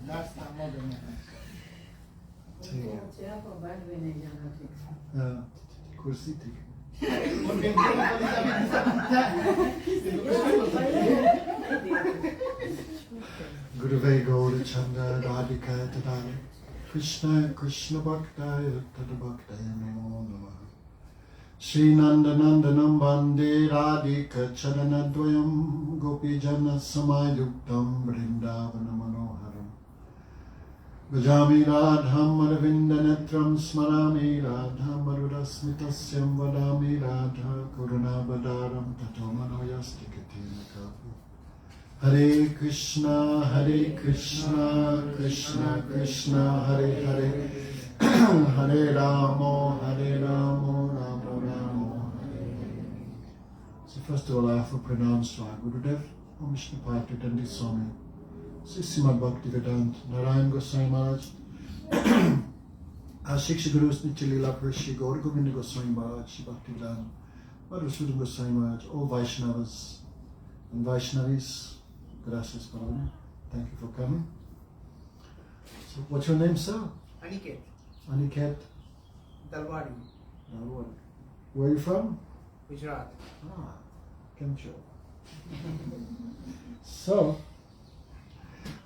Last time more than कुर्सी थी गुरुवे गौरचंद्र राधिका तदानि कृष्ण कृष्ण भक्ताय तद्भक्ताय नमो नमः श्री नंद नंदनम वंदे राधिका चरणद्वयं गोपीजन समायुक्तं वृंदावन मनोहरम् भजामि राधाम् अरविन्दनेत्रं स्मरामि राधाम् अरुरस्मितस्यं वदामि राधा करुणावतारं ततो मनोयस्तिकेन काव्ये हरे कृष्णा कृष्णा कृष्णा हरे हरे हरे रामो रामो रामो Hare Hare. So first of all, I offer pranams to our Gurudev, Om Vishnu Patitandi Swami, Sri Srimad Bhaktivedanta Narayan Goswami Maharaj, our Shiksha Gurus Nitya Leela Rishi Gaur Govinda Goswami Maharaj, Shri Bhaktivedanta Madhusudan Goswami Maharaj, all Vaishnavas and Vaishnavis. Gracias, Bhavana. Thank you for coming. So, what's your name, sir? Aniket. Aniket Dalwadi. Dalwadi. Where are you from? Gujarat. Ah, Kemcho. So,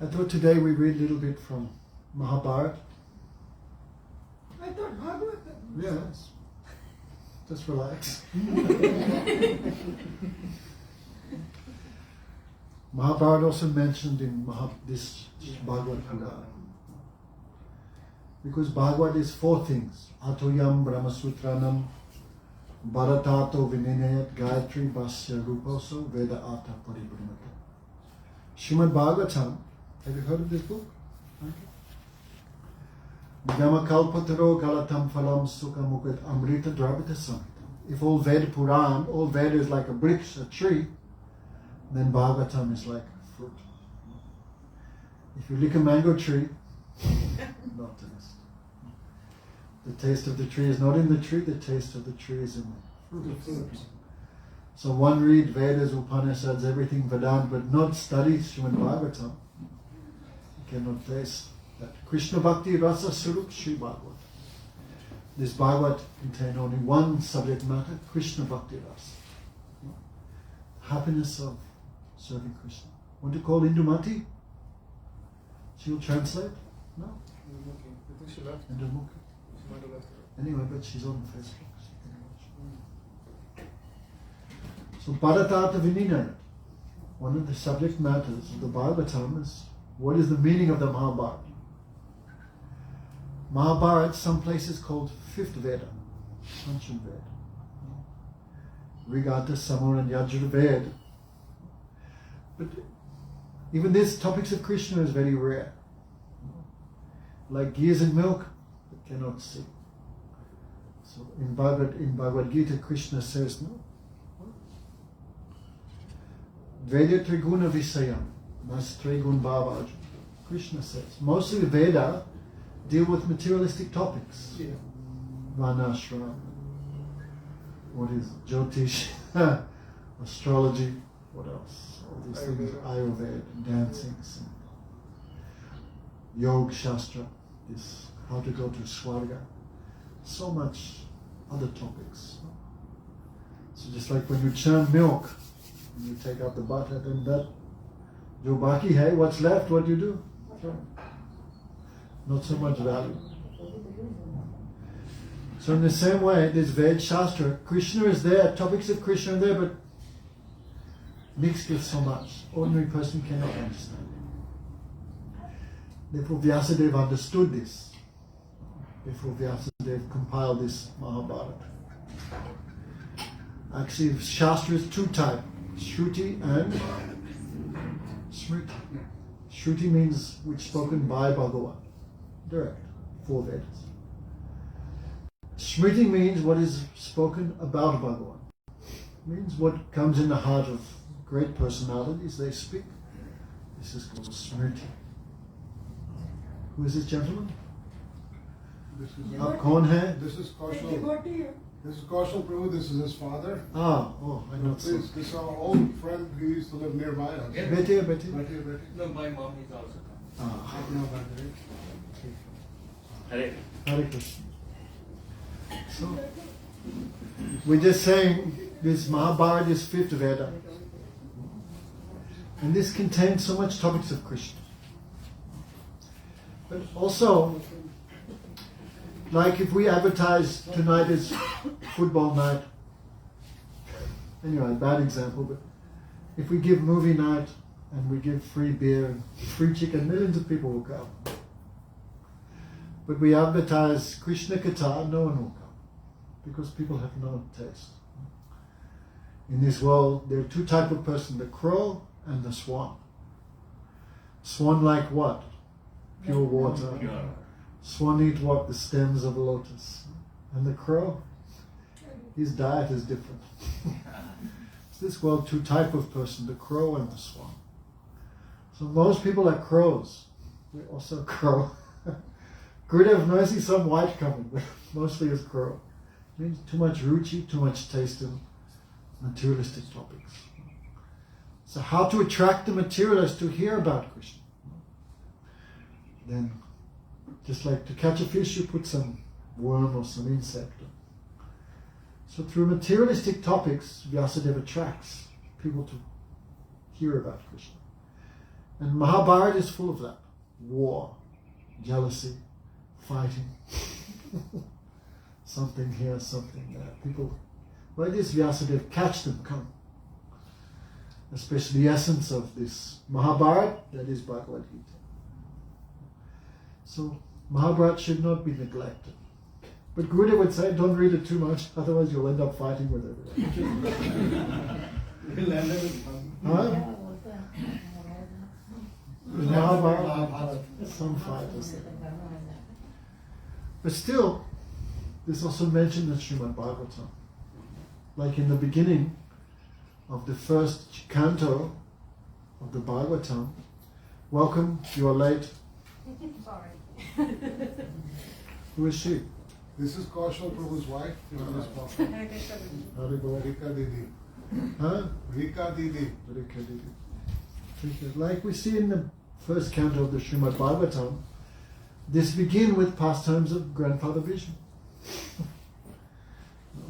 I thought today we read a little bit from Mahabharata. I thought Bhagavad. Yes. Just relax. Mahabharata also mentioned in this Bhagavad Purana. Because Bhagavad is four things. Atoyam Brahmasutranam Bharatato Vinayat Gayatri Vasya Ruposo Veda Ata Paribhramata. Srimad Bhagavatam, have you heard of this book? Namakalpataro Galatam Phalam Sukha Mukhat Amrita Dravita Samhitam. If all Veda Puran, all Veda is like a brick, a tree, then Bhagavatam is like fruit. If you lick a mango tree, not the taste. The taste of the tree is not in the tree, the taste of the tree is in the fruit. So one read Vedas, Upanishads, everything Vedanta, but not study Srimad Bhagavatam, you cannot taste that. Krishna Bhakti Rasa Sarup Sri Bhagavad. This Bhagavad contains only one subject matter, Krishna Bhakti Rasa. Happiness of serving Krishna. Want to call Indumati? She will translate? No? I think she left. Indumukhi. She might have left. Anyway, but she's on Facebook. So Bharatata Vinaya, one of the subject matters of the Bhagavatam is what is the meaning of the Mahabharata. Mahabharata, some places called fifth Veda, Pancham Veda. Rigata, Samur and Yajurveda. But even this topics of Krishna is very rare. Like gears and milk, but cannot see. So in Bhagavad Gita, Krishna says, no. Veda Triguna Visayam, Nas Trigun Bhava. Krishna says. Mostly the Veda deal with materialistic topics. Yeah. Varnashram. What is Jyotish? Astrology. What else? All these things. Ayurveda, dancing, Yoga Shastra. This how to go to Swarga. So much other topics. So just like when you churn milk, you take out the butter, then that jo baki hai, what's left, what do you do? Not so much value. So in the same way, this Ved Shastra, Krishna is there, topics of Krishna are there, but mixed with so much. Ordinary person cannot understand it. Therefore Vyasadeva understood this. Therefore Vyasadeva compiled this Mahabharata. Actually, Shastra is two types, Shruti and Smriti. Shruti means which spoken by Bhagavan, direct, four Vedas. Smriti means what is spoken about Bhagavan. Means what comes in the heart of great personalities, they speak. This is called Smriti. Who is this gentleman? This is Aap kaun hai? This is Kaushal. This is Kaushal Prabhu. This is his father. Ah, oh, I know. This is our old friend who used to live nearby us. Beti. Right here. No, my mom is also coming. Hare. Hare Krishna. So, we're just saying this Mahabharata is fifth Veda. And this contains so much topics of Krishna. But also, like if we advertise tonight as football night, anyway, bad example, but if we give movie night and we give free beer and free chicken, millions of people will come. But we advertise Krishna Katha, no one will come, because people have no taste. In this world, there are two types of person, the crow and the swan. Swan like what? Pure water. Pure. Swan eat what? The stems of a lotus. And the crow? His diet is different. So this world, two type of person, the crow and the swan. So most people are crows. We're also crow. Gurudev knows he's some white coming, but mostly is crow. It means too much ruchi, too much taste in materialistic topics. So how to attract the materialist to hear about Krishna? Then, just like to catch a fish, you put some worm or some insect. So through materialistic topics, Vyasadeva attracts people to hear about Krishna. And Mahabharata is full of that. War, jealousy, fighting. Something here, something there. People, why does Vyasadeva catch them, come? Especially the essence of this Mahabharata, that is Bhagavad Gita. So Mahabharata should not be neglected. But Gurudev would say, don't read it too much, otherwise you'll end up fighting with everyone. Huh? Mahabharata, some fighters. But still, this is also mentioned in Srimad Bhagavatam. Like in the beginning of the first canto of the Bhagavatam, welcome, you are late. Sorry. Who is she? This is Kaushal Prabhu's wife. Rika Didi. Huh? Rika Didi. Like we see in the first canto of the Srimad Bhagavatam, this begin with pastimes of grandfather Vishnu.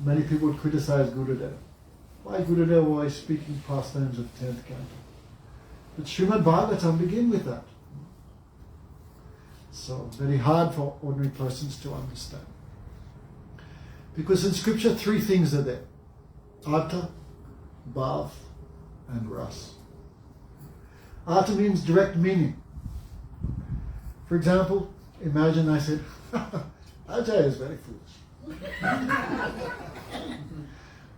Many people would criticize Gurudev. Why Gurudev always speaking pastimes of 10th canto? But Srimad Bhagavatam begin with that. So very hard for ordinary persons to understand. Because in scripture, three things are there. Artha, Bhav, and Ras. Artha means direct meaning. For example, imagine I said, Ajay is very foolish.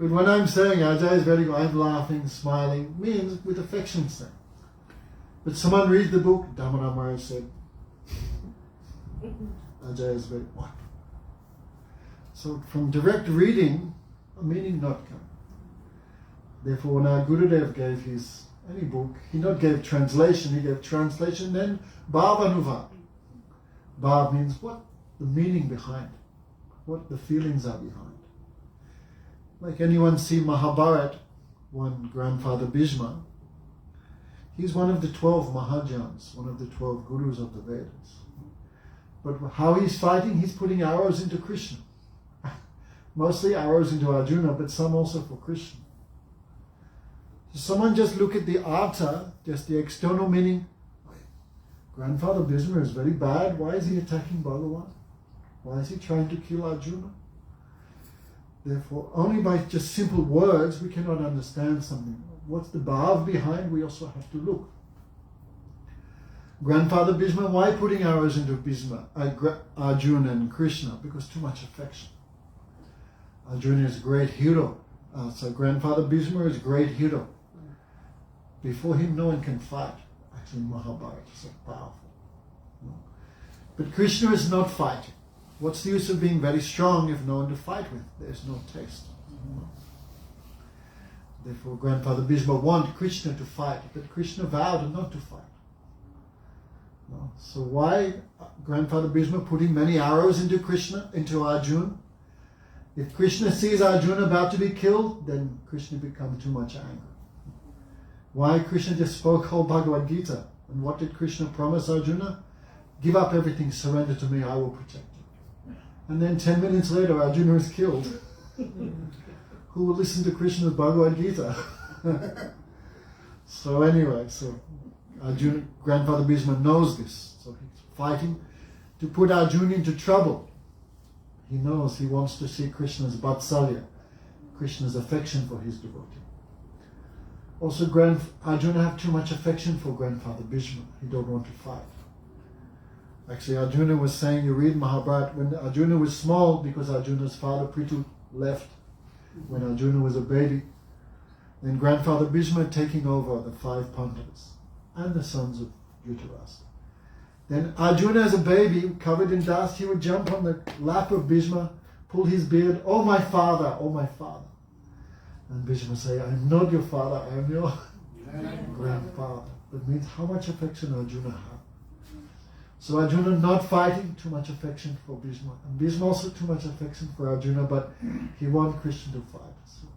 But when I'm saying Ajay is very good, I'm laughing, smiling, means with affection saying. But someone reads the book, Damana Maharaj said, Ajay is very what? So from direct reading, a meaning not come. Therefore, when our Gurudev gave his any book, he not gave translation, he gave translation, then Bhav Anuvad. Bhav means what? The meaning behind, what the feelings are behind. Like anyone see Mahabharata, one grandfather Bhishma, he's one of the 12 Mahajans, one of the 12 gurus of the Vedas. But how he's fighting, he's putting arrows into Krishna. Mostly arrows into Arjuna, but some also for Krishna. So someone just look at the artha, just the external meaning. Grandfather Bhishma is very bad. Why is he attacking Bhagavan? Why is he trying to kill Arjuna? Therefore, only by just simple words we cannot understand something. What's the bhav behind? We also have to look. Grandfather Bhishma, why putting arrows into Arjuna and Krishna? Because too much affection. Arjuna is a great hero. So grandfather Bhishma is a great hero. Before him, no one can fight. Actually, Mahabharata is so powerful. But Krishna is not fighting. What's the use of being very strong if no one to fight with? There's no taste. Therefore, grandfather Bhishma wanted Krishna to fight, but Krishna vowed not to fight. No. So why grandfather Bhishma putting many arrows into Krishna, into Arjuna? If Krishna sees Arjuna about to be killed, then Krishna becomes too much anger. Why Krishna just spoke whole Bhagavad Gita? And what did Krishna promise Arjuna? Give up everything, surrender to me, I will protect you. And then 10 minutes later, Arjuna is killed. Who will listen to Krishna's Bhagavad Gita? So anyway, Arjuna, Grandfather Bhishma knows this. So he's fighting to put Arjuna into trouble. He knows he wants to see Krishna's Vatsalya, Krishna's affection for his devotee. Also, Arjuna have too much affection for Grandfather Bhishma. He don't want to fight. Actually, Arjuna was saying, you read Mahabharata, when Arjuna was small, because Arjuna's father Prithu left when Arjuna was a baby, then Grandfather Bhishma taking over the 5 Pandavas and the sons of Dhritarashtra. Then Arjuna as a baby, covered in dust, he would jump on the lap of Bhishma, pull his beard, oh my father, oh my father. And Bhishma say, I am not your father, I am your grandfather. That means how much affection Arjuna had. So Arjuna not fighting, too much affection for Bhishma. And Bhishma also too much affection for Arjuna, but he wants Krishna to fight. So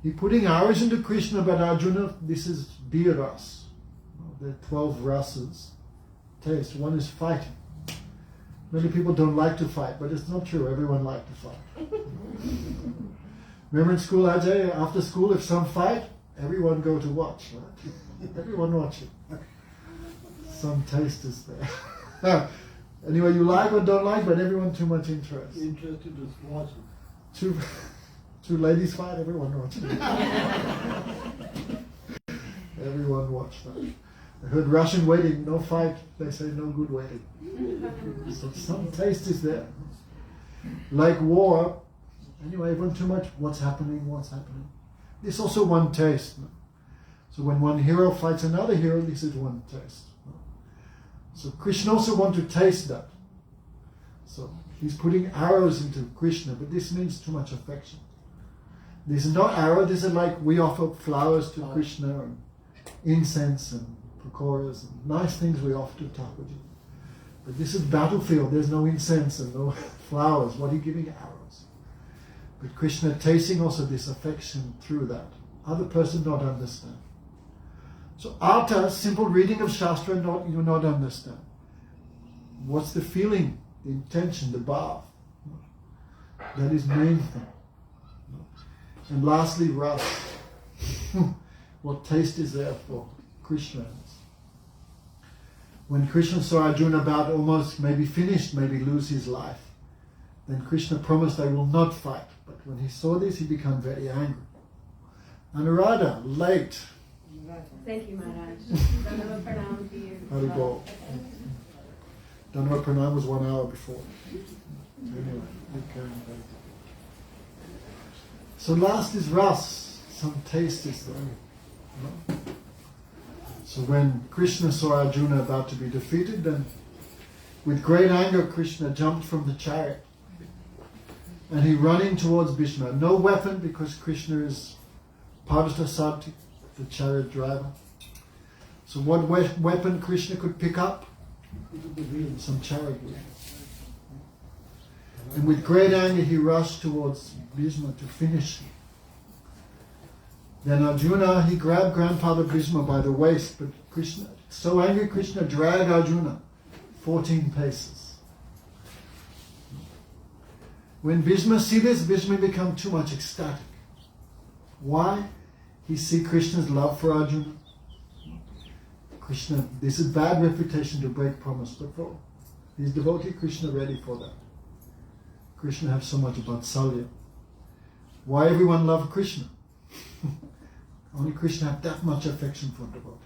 he putting arrows into Krishna, but Arjuna, this is beer ras. There are 12 rasas. Taste. One is fighting. Many people don't like to fight, but it's not true. Everyone likes to fight. Remember in school, Ajay, after school, if some fight, everyone go to watch. Right? Everyone watching. Some taste is there. Anyway, you like or don't like, but everyone too much interest. Interested is watching. Two ladies fight, everyone watching. Everyone watch that. I heard Russian wedding, no fight, they say no good wedding. So some taste is there. Like war, anyway, everyone too much, what's happening? This also one taste. No? So when one hero fights another hero, this is one taste. No? So Krishna also wants to taste that. So he's putting arrows into Krishna, but this means too much affection. This is not arrow, this is like we offer flowers to Krishna and incense and pakoras and nice things we offer to Thakurji. But this is battlefield, there's no incense and no flowers. What are you giving arrows? But Krishna tasting also this affection through that. Other person not understand. So Artha, simple reading of Shastra, you not understand. What's the feeling, the intention, the bhav? That is main thing. And lastly, ras. What taste is there for Krishna? When Krishna saw Arjuna about almost maybe finished, maybe lose his life, then Krishna promised they will not fight. But when he saw this, he became very angry. Anuradha, late. Thank you, Maharaj. Dandavat pranam to you. Haribol. Dandavat pranam was 1 hour before. Anyway, okay. So last is ras. Some taste is there. No? So when Krishna saw Arjuna about to be defeated, then with great anger Krishna jumped from the chariot and he running towards Bhishma. No weapon, because Krishna is Parvasati, the chariot driver. So what weapon Krishna could pick up? Some chariot wheel. And with great anger he rushed towards Bhishma to finish him. Then Arjuna, he grabbed Grandfather Bhishma by the waist, but Krishna, so angry, Krishna dragged Arjuna 14 paces. When Bhishma see this, Bhishma become too much ecstatic. Why? He see Krishna's love for Arjuna. Krishna, this is bad reputation to break promise, but for his devotee, Krishna ready for that. Krishna have so much about Salya. Why everyone love Krishna? Only Krishna have that much affection for devotee.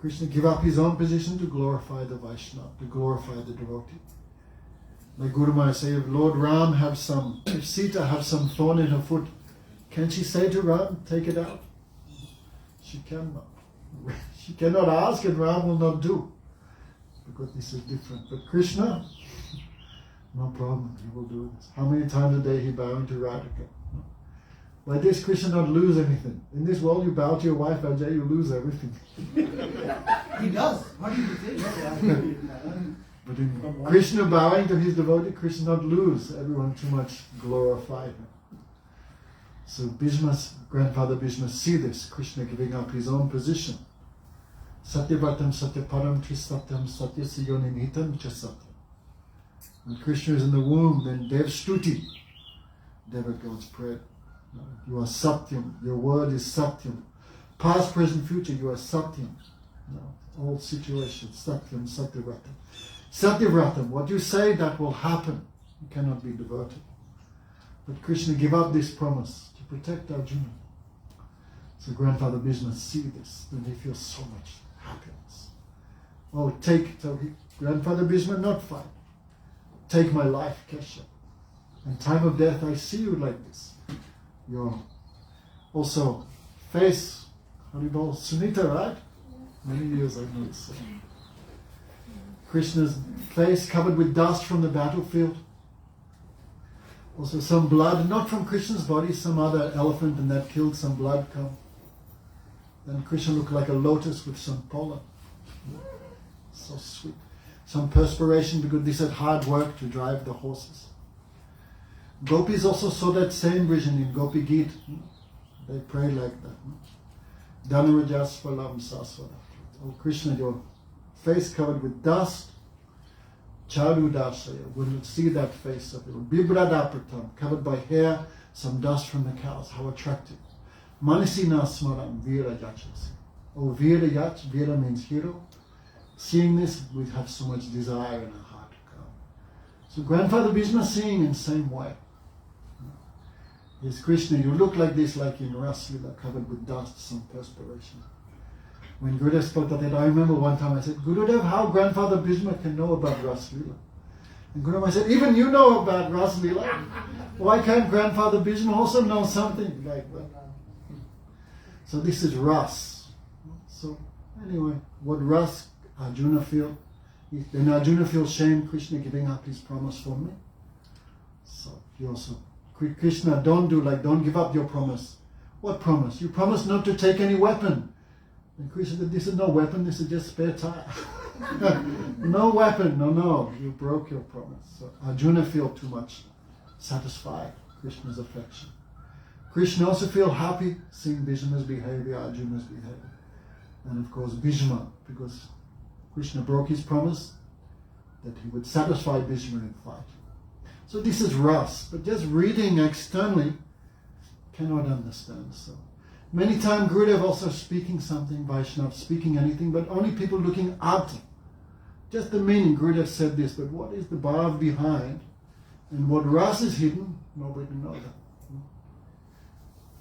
Krishna give up his own position to glorify the Vaishnava, to glorify the devotee. Like Guru Maharaj say, if Lord Ram if Sita have some thorn in her foot, can she say to Ram, take it out? She cannot. She cannot ask and Ram will not do. Because this is different. But Krishna, no problem, he will do this. How many times a day he bowing to Radhika? By this, Krishna not lose anything. In this world, you bow to your wife, Ajay, you lose everything. He does. What do you say? But in Krishna bowing to his devotee, Krishna not lose. Everyone too much glorify him. So Grandfather Bhishma see this, Krishna giving up his own position Satyavratam Satyaparam Trisatyam Satyasiyoninitam Chasatya. When Krishna is in the womb, then Dev Stuti, demigods pray. You are Satyam, your word is Satyam. Past, present, future, you are Satyam. All situations, Satyam, Satyavratam. Satyavratam, what you say, that will happen. You cannot be diverted. But Krishna gave up this promise to protect Arjuna. So Grandfather Bhishma see this, then he feels so much happiness. Oh, Grandfather Bhishma not fight. Take my life, Kesha. In time of death, I see you like this. Your also face, Haribol, Sunita, right? Many years I know this. Krishna's face covered with dust from the battlefield. Also some blood, not from Krishna's body, some other elephant and that killed some blood come. Then Krishna looked like a lotus with some pollen. So sweet. Some perspiration because they said hard work to drive the horses. Gopis also saw that same vision in Gopi Geet. They prayed like that. Dhanarajaspalam sasvara. Oh Krishna, your face covered with dust. Charu dasaya. We'll see that face of it. Bibradapratam, covered by hair, some dust from the cows. How attractive. Manisina smaram vira yachasi. Oh vira yach, vira means hero. Seeing this, we have so much desire in our heart to come. So Grandfather Bhishma seeing in the same way. Yes, Krishna, you look like this, like in Raslila, covered with dust, some perspiration. When Gurudev spoke that, I remember one time I said, Gurudev, how Grandfather Bhishma can know about Raslila? And Gurudev said, even you know about Raslila. Why can't Grandfather Bhishma also know something like that? So this is Ras. So anyway, what Ras Arjuna feel? Then Arjuna feels shame, Krishna giving up his promise for me. So he also, Krishna, don't give up your promise. What promise? You promised not to take any weapon. And Krishna said, this is no weapon, this is just spare tire. No weapon, no, you broke your promise. So Arjuna feel too much satisfied, Krishna's affection. Krishna also feel happy seeing Bhishma's behavior, Arjuna's behavior. And of course Bhishma, because Krishna broke his promise that he would satisfy Bhishma in fight. So this is Ras, but just reading externally cannot understand. So many times Gurudev also speaking something, Vaishnava speaking anything, but only people looking out. Just the meaning, Gurudev said this, but what is the bhav behind? And what Ras is hidden, nobody knows that.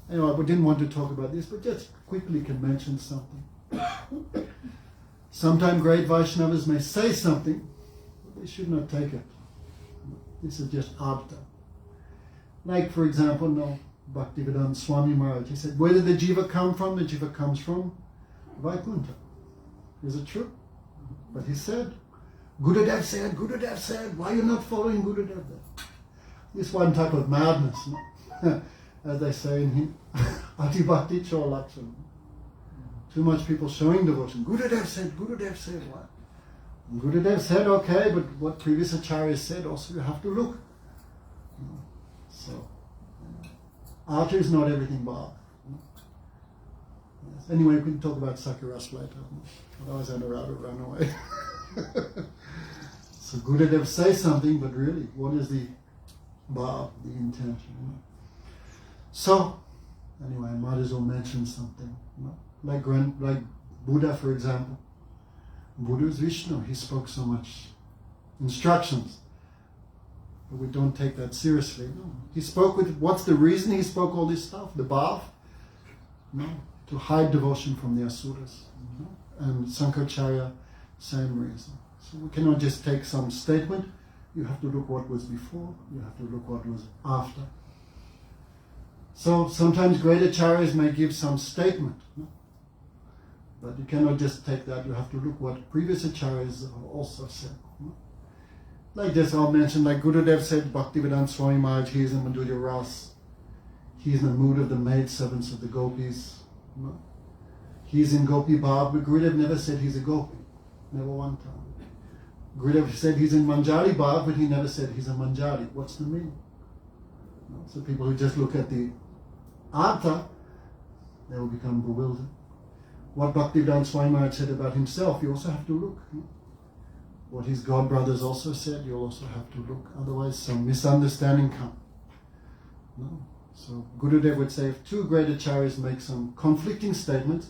Anyway, we didn't want to talk about this, but just quickly can mention something. Sometimes great Vaishnavas may say something, but they should not take it. This is just artha. Like, for example, Bhaktivedanta Swami Maharaj, he said, where did the jiva come from? The jiva comes from Vaikuntha. Is it true? But he said, Gurudev said, why are you not following Gurudev? This one type of madness, no? As they say in him, Ati Bhakti Cholakshana. Too much people showing devotion. Gurudev said what? And Gurudev said, okay, but what previous acharyas said also you have to look. So, artha is not everything bad. Yes. Anyway, we can talk about Sakiras later. Otherwise I'd rather run away. So Gurudev says something, but really, what is the bhav, the intention? So, anyway, I might as well mention something. Like Buddha, for example. Buddha is Vishnu. He spoke so much instructions. But we don't take that seriously. No. He spoke with, what's the reason he spoke all this stuff? The bhav? No. To hide devotion from the asuras. No. And Sankaracharya, same reason. So we cannot just take some statement. You have to look what was before. You have to look what was after. So sometimes great acharyas may give some statement. No? But you cannot just take that. You have to look what previous acharyas have also said. No? Like this, I'll mention, like Gurudev said, Bhaktivedanta Swami Maharaj, he is in Madhurya Ras. He is in the mood of the maidservants of the gopis. No? He's in Gopi Bhav, but Gurudev never said he's a gopi. Never one time. Gurudev said he's in Manjari Bhav, but he never said he's a Manjari. What's the meaning? No? So people who just look at the artha, they will become bewildered. what Bhaktivedanta Swami Maharaj said about himself, you also have to look. What his god brothers also said, you also have to look. Otherwise, some misunderstanding come. No? So Gurudev would say, if two great acharyas make some conflicting statements,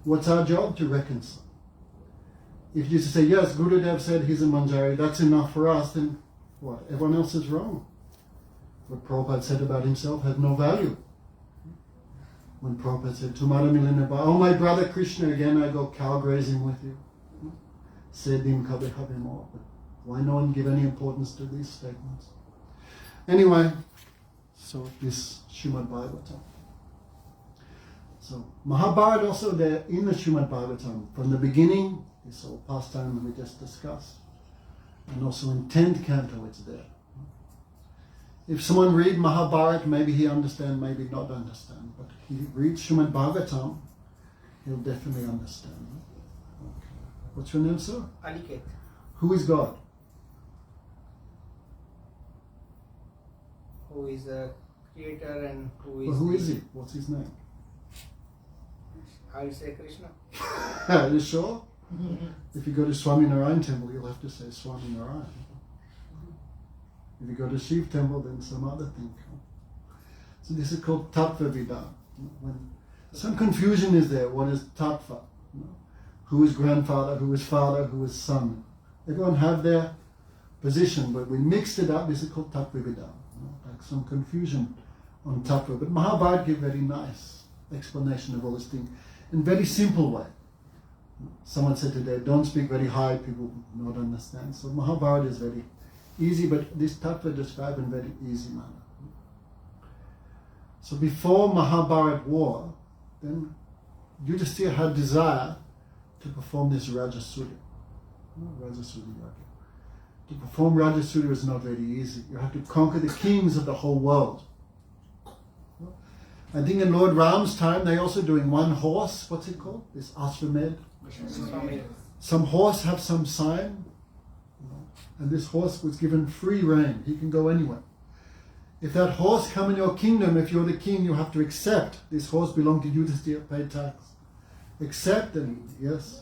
what's our job? To reconcile. If you say, yes, Gurudev said he's a Manjari, that's enough for us, then what? Everyone else is wrong. What Prabhupada said about himself had no value. When Prabhupada said, Tumara Milinaba, oh my brother Krishna, again I go cow grazing with you. Sedim kabe habe more. But why no one give any importance to these statements? Anyway, so this Srimad Bhagavatam. So Mahabharata also there in the Srimad Bhagavatam. From the beginning, this whole pastime that we just discussed. And also in 10th canto it's there. If someone read Mahabharata, maybe he understand, maybe not understand. But he reads Srimad Bhagavatam, he'll definitely understand. Okay. What's your name, sir? Aniket. Who is God? Who is the creator and who is... Well, who is he? What's his name? I will say Krishna. Are you sure? If you go to Swami Narayan temple, you'll have to say Swami Narayan. If you go to Shiv temple, then some other thing. So this is called Tattva Vidhan. When some confusion is there, what is Tattva? Who is grandfather, who is father, who is son? Everyone have their position, but we mixed it up. This is called Tattva Vidhan. Like some confusion on Tattva. But Mahabharata gives very nice explanation of all this thing in very simple way. Someone said today, don't speak very high, people will not understand. So Mahabharata is very easy, but this tattva described in very easy manner. So before Mahabharata war, then Yudhisthira had desire to perform this Rajasuya. Rajasuya Yaga. To perform Rajasuya is not very easy. You have to conquer the kings of the whole world. I think in Lord Ram's time, they're also doing one horse. What's it called? This Ashvamed. Some horse have some sign. And this horse was given free rein. He can go anywhere. If that horse come in your kingdom, if you're the king, you have to accept. This horse belonged to Yudhisthira, pay tax. Accept and yes.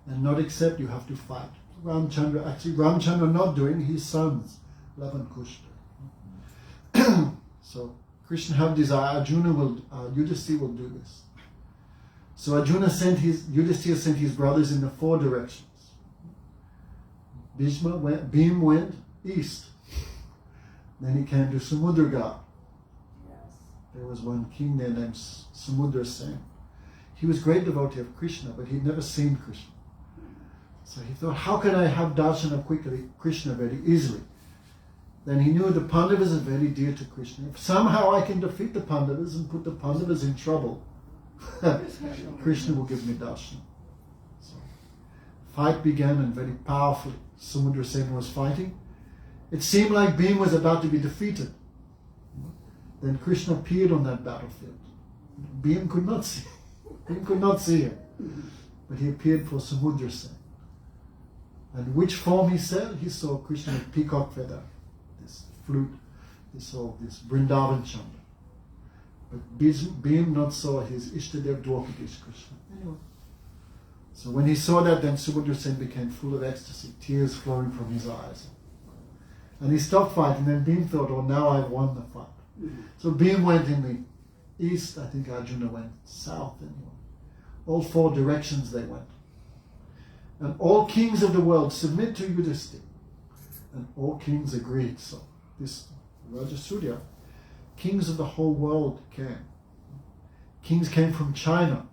And not accept, you have to fight. Ramchandra not doing, his sons, Lava and Kushta. So Krishna have desire, Yudhisthira will do this. So Yudhisthira sent his brothers in the 4 directions. Bhim went east. Then he came to Samudragad. There was one king there named Samudra Sen. He was a great devotee of Krishna, but he'd never seen Krishna. So he thought, how can I have darshan of Krishna very easily? Then he knew the Pandavas are very dear to Krishna. If somehow I can defeat the Pandavas and put the Pandavas in trouble, Krishna will give me darshan. So, fight began and very powerfully. Samudra Sen was fighting. It seemed like Bhima was about to be defeated. Then Krishna appeared on that battlefield. Bhima could not see. Bhima could not see him. But he appeared for Samudra Sen. And which form he said? He saw Krishna with peacock feather, this flute. He saw this Vrindavan Chandra. But Bhima not saw his Ishtadev Dwapadish Krishna. Anyway. So when he saw that, then Subhadra Sen became full of ecstasy, tears flowing from his eyes. And he stopped fighting, and then Bhima thought, oh, now I've won the fight. So Bhima went in the east, I think Arjuna went south anyway. All 4 directions they went. And all kings of the world submit to Yudhisthira. And all kings agreed. So this Rajasuya, kings of the whole world came. Kings came from China.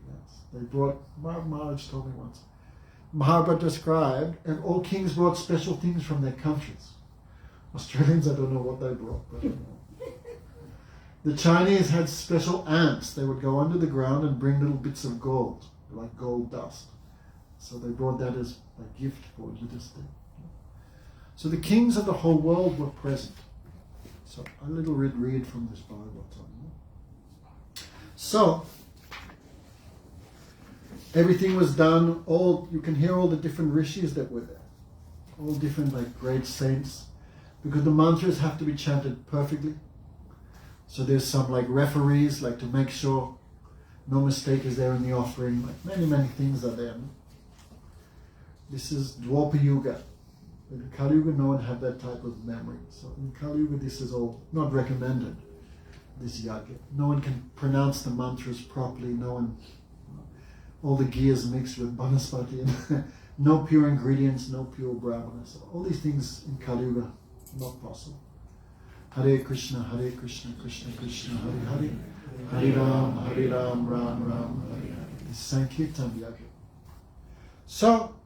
Yes, they brought, Maharaj told me once, Mahabharata described, and all kings brought special things from their countries. Australians, I don't know what they brought, but the Chinese had special ants. They would go under the ground and bring little bits of gold, like gold dust. So they brought that as a gift for Yudhisthira. So the kings of the whole world were present. So a little read from this Bhagavatam. So everything was done. You can hear all the different rishis that were there, all different like great saints, because the mantras have to be chanted perfectly. So there's some like referees, like to make sure No mistake is there in the offering. Like many, many things are there. This is Dwapara Yuga. In Kali Yuga, no one had that type of memory. So in Kali Yuga, this is all not recommended, this yajna. No one can pronounce the mantras properly. No one, all the gears mixed with banaspati. And no pure ingredients, no pure brahmana. So all these things in Kali Yuga, not possible. Hare Krishna, Krishna Krishna, Hare Hare. Hare Ram, Ram Ram, Hare Hare. This is Sankirtan yajna. So,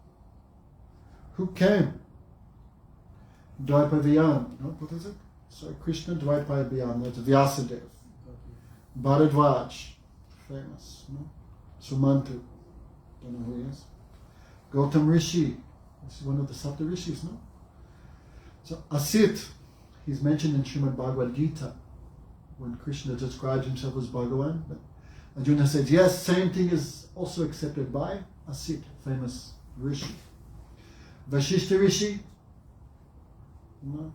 who came? Dvaipavayan, no, what is it? So Krishna Dvaipavayan, that's Vyasadeva. Bharadvaj, famous, no? Sumantu, don't know who he is. Gautam Rishi, this is one of the Sapta Rishis, no? So Asit, he's mentioned in Srimad Bhagavad Gita, when Krishna describes himself as Bhagavan. But Arjuna said, yes, same thing is also accepted by Asit, famous Rishi. Vashishta Rishi, no.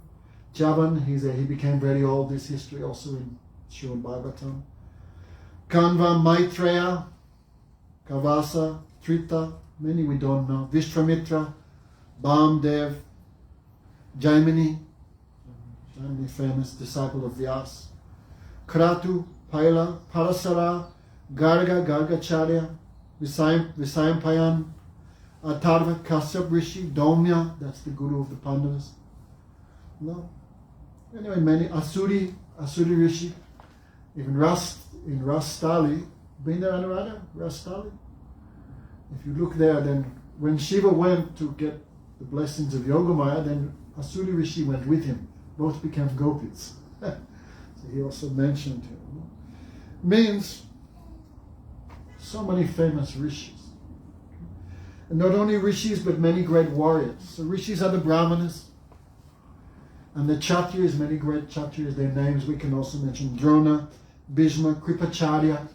Javan, he became very old. This history also in Srimad Bhagavatam. Kanva, Maitreya, Kavasa, Trita, many we don't know. Vishwamitra, Bamdev, Jaimini, famous disciple of Vyas. Kratu, Paila, Parasara, Garga, Gargacharya, Visayampayan, Atharva, Kasyap Rishi, Domya, that's the guru of the Pandavas. No. Anyway, many Asuri Rishi, even in Rastali, been there, Anuradha? Rastali? If you look there, then when Shiva went to get the blessings of Yogamaya, then Asuri Rishi went with him. Both became gopis. So he also mentioned him. No? Means so many famous rishis. And not only rishis, but many great warriors. So rishis are the brahmanas. And the Kshatriyas, many great Kshatriyas, their names we can also mention. Drona, Bhishma, Kripacharya,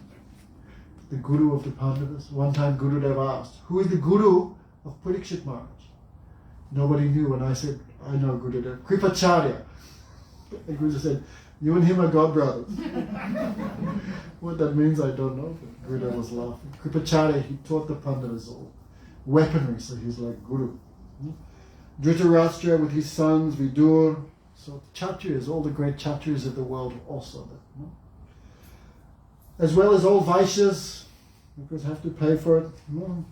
the guru of the Pandavas. One time Gurudeva asked, who is the guru of Parikshit Maharaj? Nobody knew when I said, I know Gurudeva. Kripacharya. The Guru said, you and him are god brothers. What that means, I don't know. But Gurudeva was laughing. Kripacharya, he taught the Pandavas all weaponry, so he's like guru. Dhritarashtra with his sons, Vidur. So Kshatriyas, all the great Kshatriyas of the world also there. No? As well as all Vaishyas, because have to pay for it. No?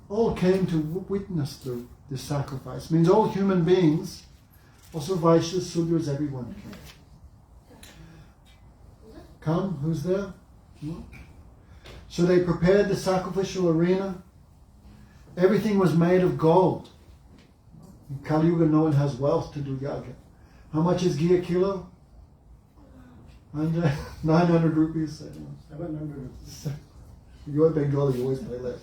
All came to witness the sacrifice. Means all human beings, also Vaishyas, Sudras, everyone came. Come, who's there? No? So they prepared the sacrificial arena. Everything was made of gold. In Kali Yuga, no one has wealth to do yajna. How much is ghee a kilo? 900 rupees. 700. You're Bengali, you always pay less.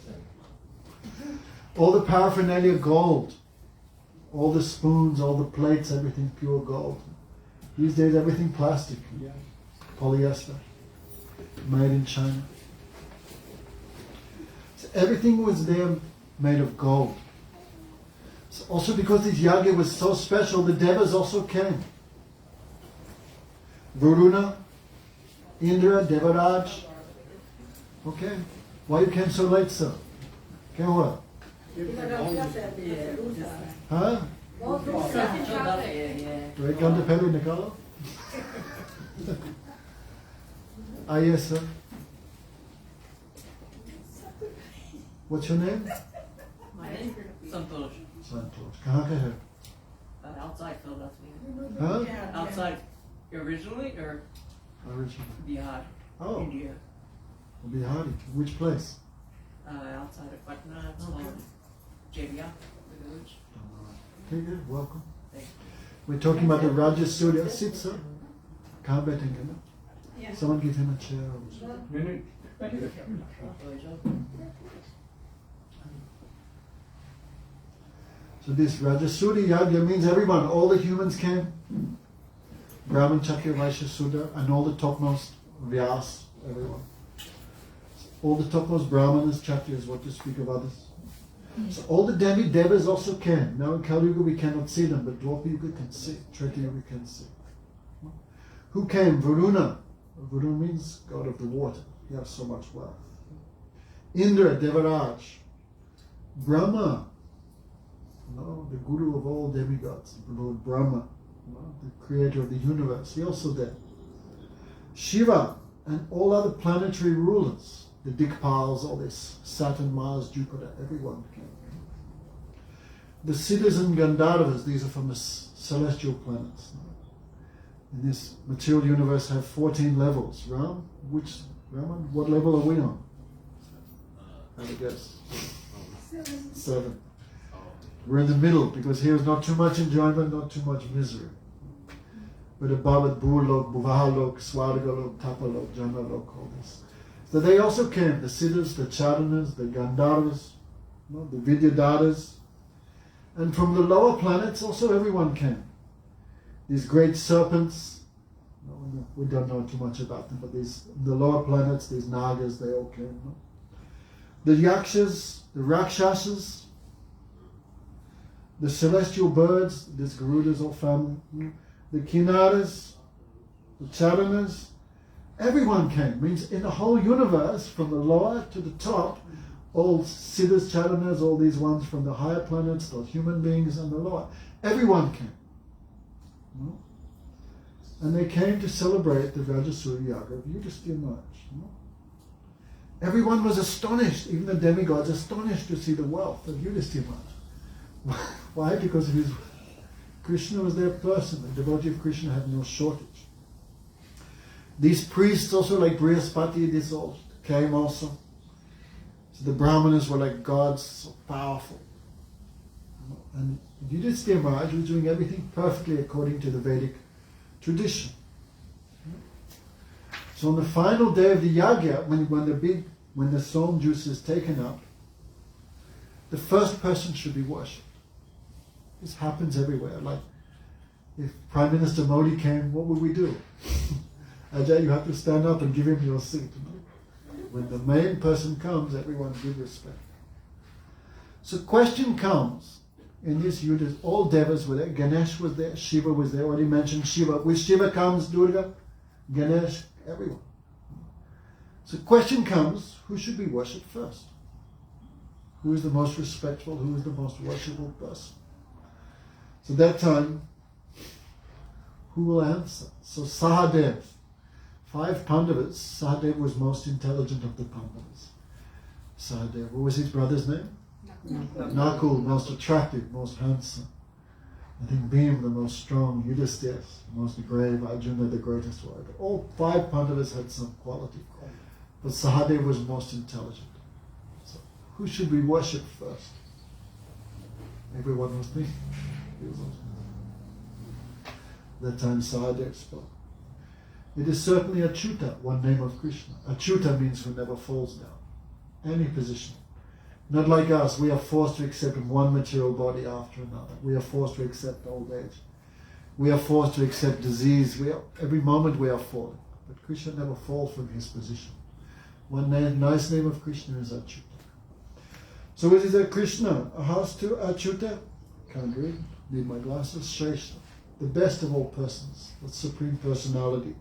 All the paraphernalia, gold. All the spoons, all the plates, everything pure gold. These days, everything plastic. Yeah. Polyester. Made in China. So everything was there made of gold. So also because this yajna was so special, the devas also came. Varuna, Indra, Devaraj. Okay. Why you came so late, sir? Okay, what? Huh? Do I come to Pelu Nicolo? Ah, yes, sir. What's your name? My name? Santosh. Santosh. कहाँ के है? Outside Philadelphia. Huh? Outside originally or Originally. Bihar? Oh. India. Bihari. Which place? Outside of Patna, it's called Jebia, the village. Okay, good. Welcome. Thank you. We're talking about the Raja Surya. Sit, sir. कहाँ बैठेंगे ना? Yeah. Someone give him a chair. Or something. So this Rajasuri Yagya means everyone, all the humans came. Brahman, Kshatriya, Vaishya, Sudra, and all the topmost Vyas, everyone. All the topmost Brahmanas, Kshatriyas, what to speak of others. So all the demi-devas also came. Now in Kali Yuga we cannot see them, but Dwapara Yuga can see, Treta Yuga can see. Who came? Varuna. Varuna means god of the water. he has so much wealth. Indra, Devaraj, Brahma, the guru of all demigods, the Lord Brahma, the creator of the universe, he also there. Shiva and all other planetary rulers, the Dikpals, all this, Saturn, Mars, Jupiter, everyone came. The Siddhas and Gandharvas, these are from the celestial planets. In this material universe have 14 levels. Ram, what level are we on? Have a guess. 7. We're in the middle because here is not too much enjoyment, not too much misery. But above it, Burlok, Bhuvalok, Swargalok, Tapalok, Janalok, all this. So they also came, the Siddhas, the Charanas, the Gandharvas, the Vidyadharas. And from the lower planets also everyone came. These great serpents, we don't know too much about them, but the lower planets, these Nagas, they all came. The Yakshas, the Rakshasas, the celestial birds, this Garuda's all family, the Kinnaras, the Charanas, everyone came. Means in the whole universe, from the lower to the top, all Siddhas, Charanas, all these ones from the higher planets, the human beings and the lower, everyone came. And they came to celebrate the Rajasuri Yaga of Yudhishthira Maharaj. Everyone was astonished, even the demigods, astonished to see the wealth of Yudhishthira Maharaj. Why? Because Krishna was their person. The devotee of Krishna had no shortage. These priests also, like Brihaspati, this all came also. So the Brahmanas were like gods, so powerful. And Yudhishthira Maharaj was doing everything perfectly according to the Vedic tradition. So on the final day of the yagya, when the sown juice is taken up, the first person should be worshipped. This happens everywhere. Like if Prime Minister Modi came, what would we do? Ajay, you have to stand up and give him your seat. When the main person comes, everyone give respect. So question comes, in this Yuddha, all devas were there, Ganesh was there, Shiva was there, already mentioned Shiva. Which Shiva comes, Durga? Ganesh, everyone. So question comes, who should be worshipped first? Who is the most respectful, who is the most worshipful person? So that time, who will answer? So Sahadev, 5 Pandavas, Sahadev was most intelligent of the Pandavas. Sahadev, what was his brother's name? Nakul, most attractive, most handsome. I think Bhim, the most strong, Yudhishthira, most brave, Arjuna, the greatest warrior. All 5 Pandavas had some quality. But Sahadev was most intelligent. So, who should we worship first? Everyone was me. That time Sahadev spoke. It is certainly Achyuta, one name of Krishna. Achyuta means who never falls down. Any position. Not like us, we are forced to accept one material body after another. We are forced to accept old age. We are forced to accept disease. Every moment we are falling. But Krishna never falls from his position. One nice name of Krishna is Achyuta. So what is a Krishna? A house to Achyuta? Can't read. Need my glasses. Shrestha. The best of all persons. The Supreme Personality.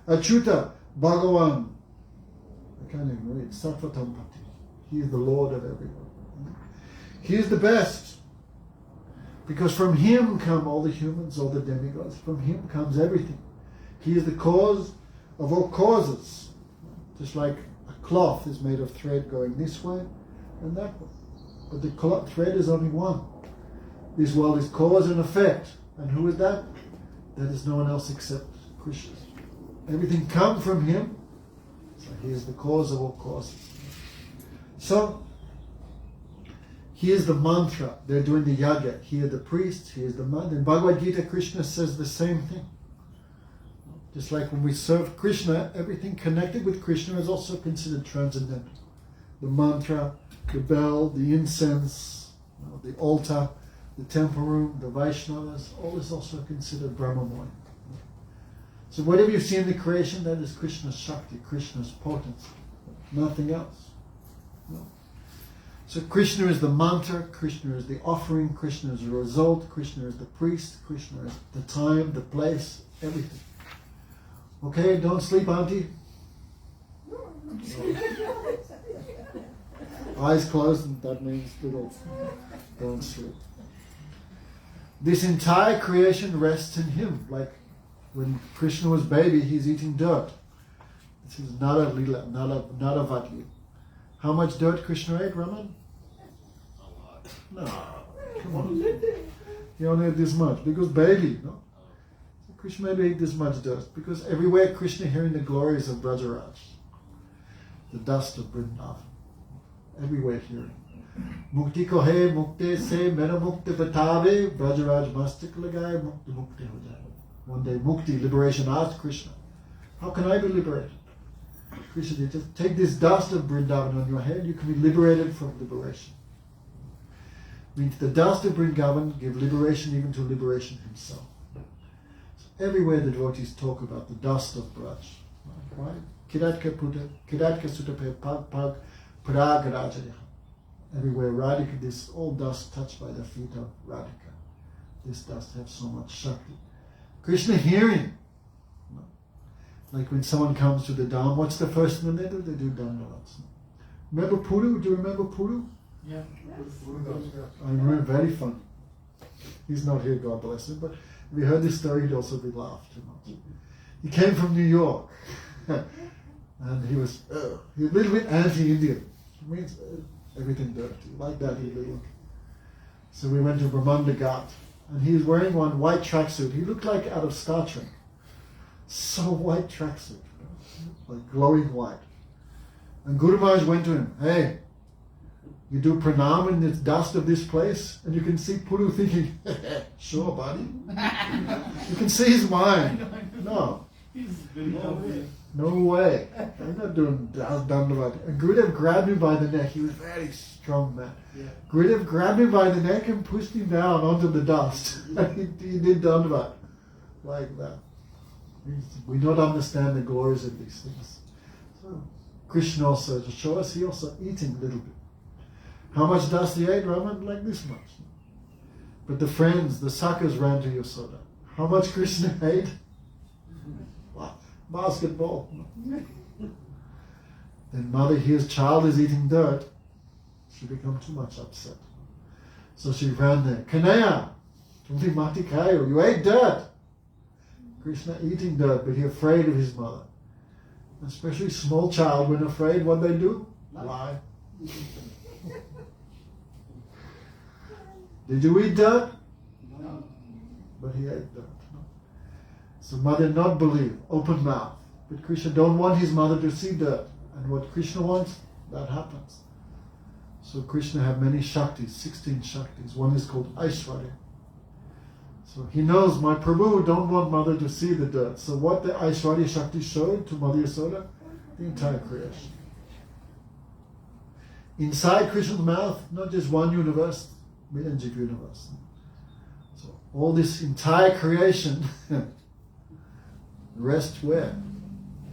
Achyuta, Bhagavan. I can't even read. Sattva-tampati. He is the Lord of everyone. He is the best. Because from him come all the humans, all the demigods. From him comes everything. He is the cause of all causes. Just like a cloth is made of thread going this way and that way. But the thread is only one. This world is cause and effect. And who is that? That is no one else except Krishna. Everything comes from him. So he is the cause of all causes. So, here's the mantra. They're doing the yaga. Here the priest, here's the mantra. In Bhagavad Gita, Krishna says the same thing. Just like when we serve Krishna, everything connected with Krishna is also considered transcendental. The mantra, the bell, the incense, the altar, the temple room, the Vaishnavas, all is also considered Brahmamoy. So whatever you see in the creation, that is Krishna's Shakti, Krishna's potency. Nothing else. No. So Krishna is the mantra, Krishna is the offering, Krishna is the result, Krishna is the priest, Krishna is the time, the place, everything. Okay, don't sleep, Auntie. Eyes closed, and that means don't sleep. This entire creation rests in him. Like when Krishna was baby, he's eating dirt. This is not a lila, not a vatli. How much dirt Krishna ate, Raman? No, come on. He only ate this much because baby, no? So Krishna maybe ate this much dust because everywhere Krishna hearing the glories of Brajaraj, the dust of Vrindavan, everywhere hearing. Mukti ko hai, mukte se, mera mukti batave, Brajaraj mastik lagaye, mukti ho jaye. One day Mukti, liberation, asked Krishna, how can I be liberated? Krishna said, just take this dust of Vrindavan on your head, you can be liberated from liberation. Means the dust of Vrindavan give liberation even to liberation himself. So everywhere the devotees talk about the dust of Braj. Right? Kidatka sutape pag pag pragarajaya. Everywhere Radhika, this all dust touched by the feet of Radhika. This dust has so much Shakti. Krishna hearing. Like when someone comes to the Dham, what's the first thing they do? They do Dandavats. Remember Puru? Do you remember Puru? Yeah. I remember, very funny. He's not here, God bless him, but if you heard this story, he'd also be laughed too much. He came from New York, and he was a little bit anti-Indian. It means everything dirty, like that he looked. So we went to Brahmanda Ghat, and he was wearing one white tracksuit. He looked like out of Star Trek. So white tracksuit, like glowing white. And Guru Maharaj went to him, hey, you do pranam in the dust of this place? And you can see Puru thinking, sure, buddy. You can see his mind. No. No way. I'm not doing Dandavat. And Gurudev grabbed him by the neck. He was a very strong man. Yeah. Gurudev grabbed him by the neck and pushed him down onto the dust. And he did Dandavat like that. We don't understand the glories of these things. So Krishna also, to show us, he also eating a little bit. How much dust he ate, Raman? Like this much. But the friends, the suckers ran to Yasoda. How much Krishna ate? Wow. Basketball. Then mother hears child is eating dirt. She become too much upset. So she ran there. Kanaya, you ate dirt. Krishna eating dirt, but he afraid of his mother. Especially small child, when afraid, what they do? Lie. Did you eat dirt? No. But he ate dirt. So mother not believe, open mouth. But Krishna don't want his mother to see dirt. And what Krishna wants, that happens. So Krishna have many Shaktis, 16 Shaktis. One is called Aishwarya. So he knows my Prabhu don't want mother to see the dirt. So what the Aishwarya Shakti showed to Mother Yasoda? The entire creation. Inside Krishna's mouth, not just one universe, millions of universes. So all this entire creation rests where?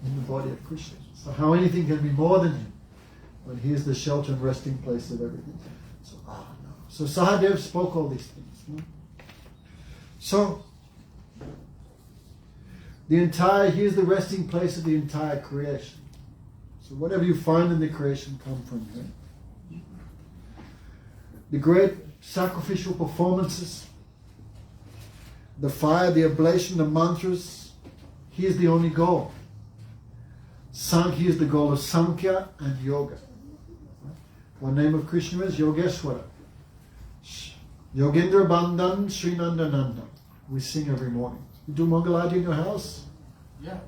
In the body of Krishna. So how anything can be more than him? But he is the shelter and resting place of everything. So, no. So Sahadev spoke all these things. No? So, he is the resting place of the entire creation. So whatever you find in the creation come from him. The great sacrificial performances, the fire, the oblation, the mantras, he is the only goal. He is the goal of Sankhya and Yoga. One name of Krishna is Yogeshwara. Yogendra Bandhan Srinandananda. We sing every morning. You do Mangaladi in your house? Yeah.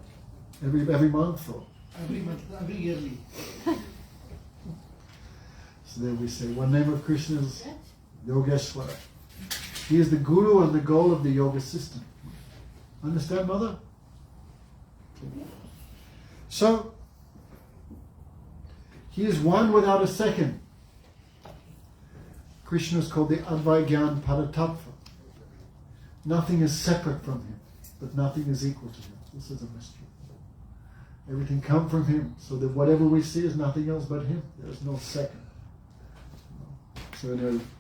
Every month or? Every month, every yearly. So there we say, one name of Krishna is Yogeshwara. He is the guru and the goal of the yoga system. Understand, Mother? So, he is one without a second. Krishna is called the Advaigyan Paratattva. Nothing is separate from him, but nothing is equal to him. This is a mystery. Everything comes from him, so that whatever we see is nothing else but him. There is no second.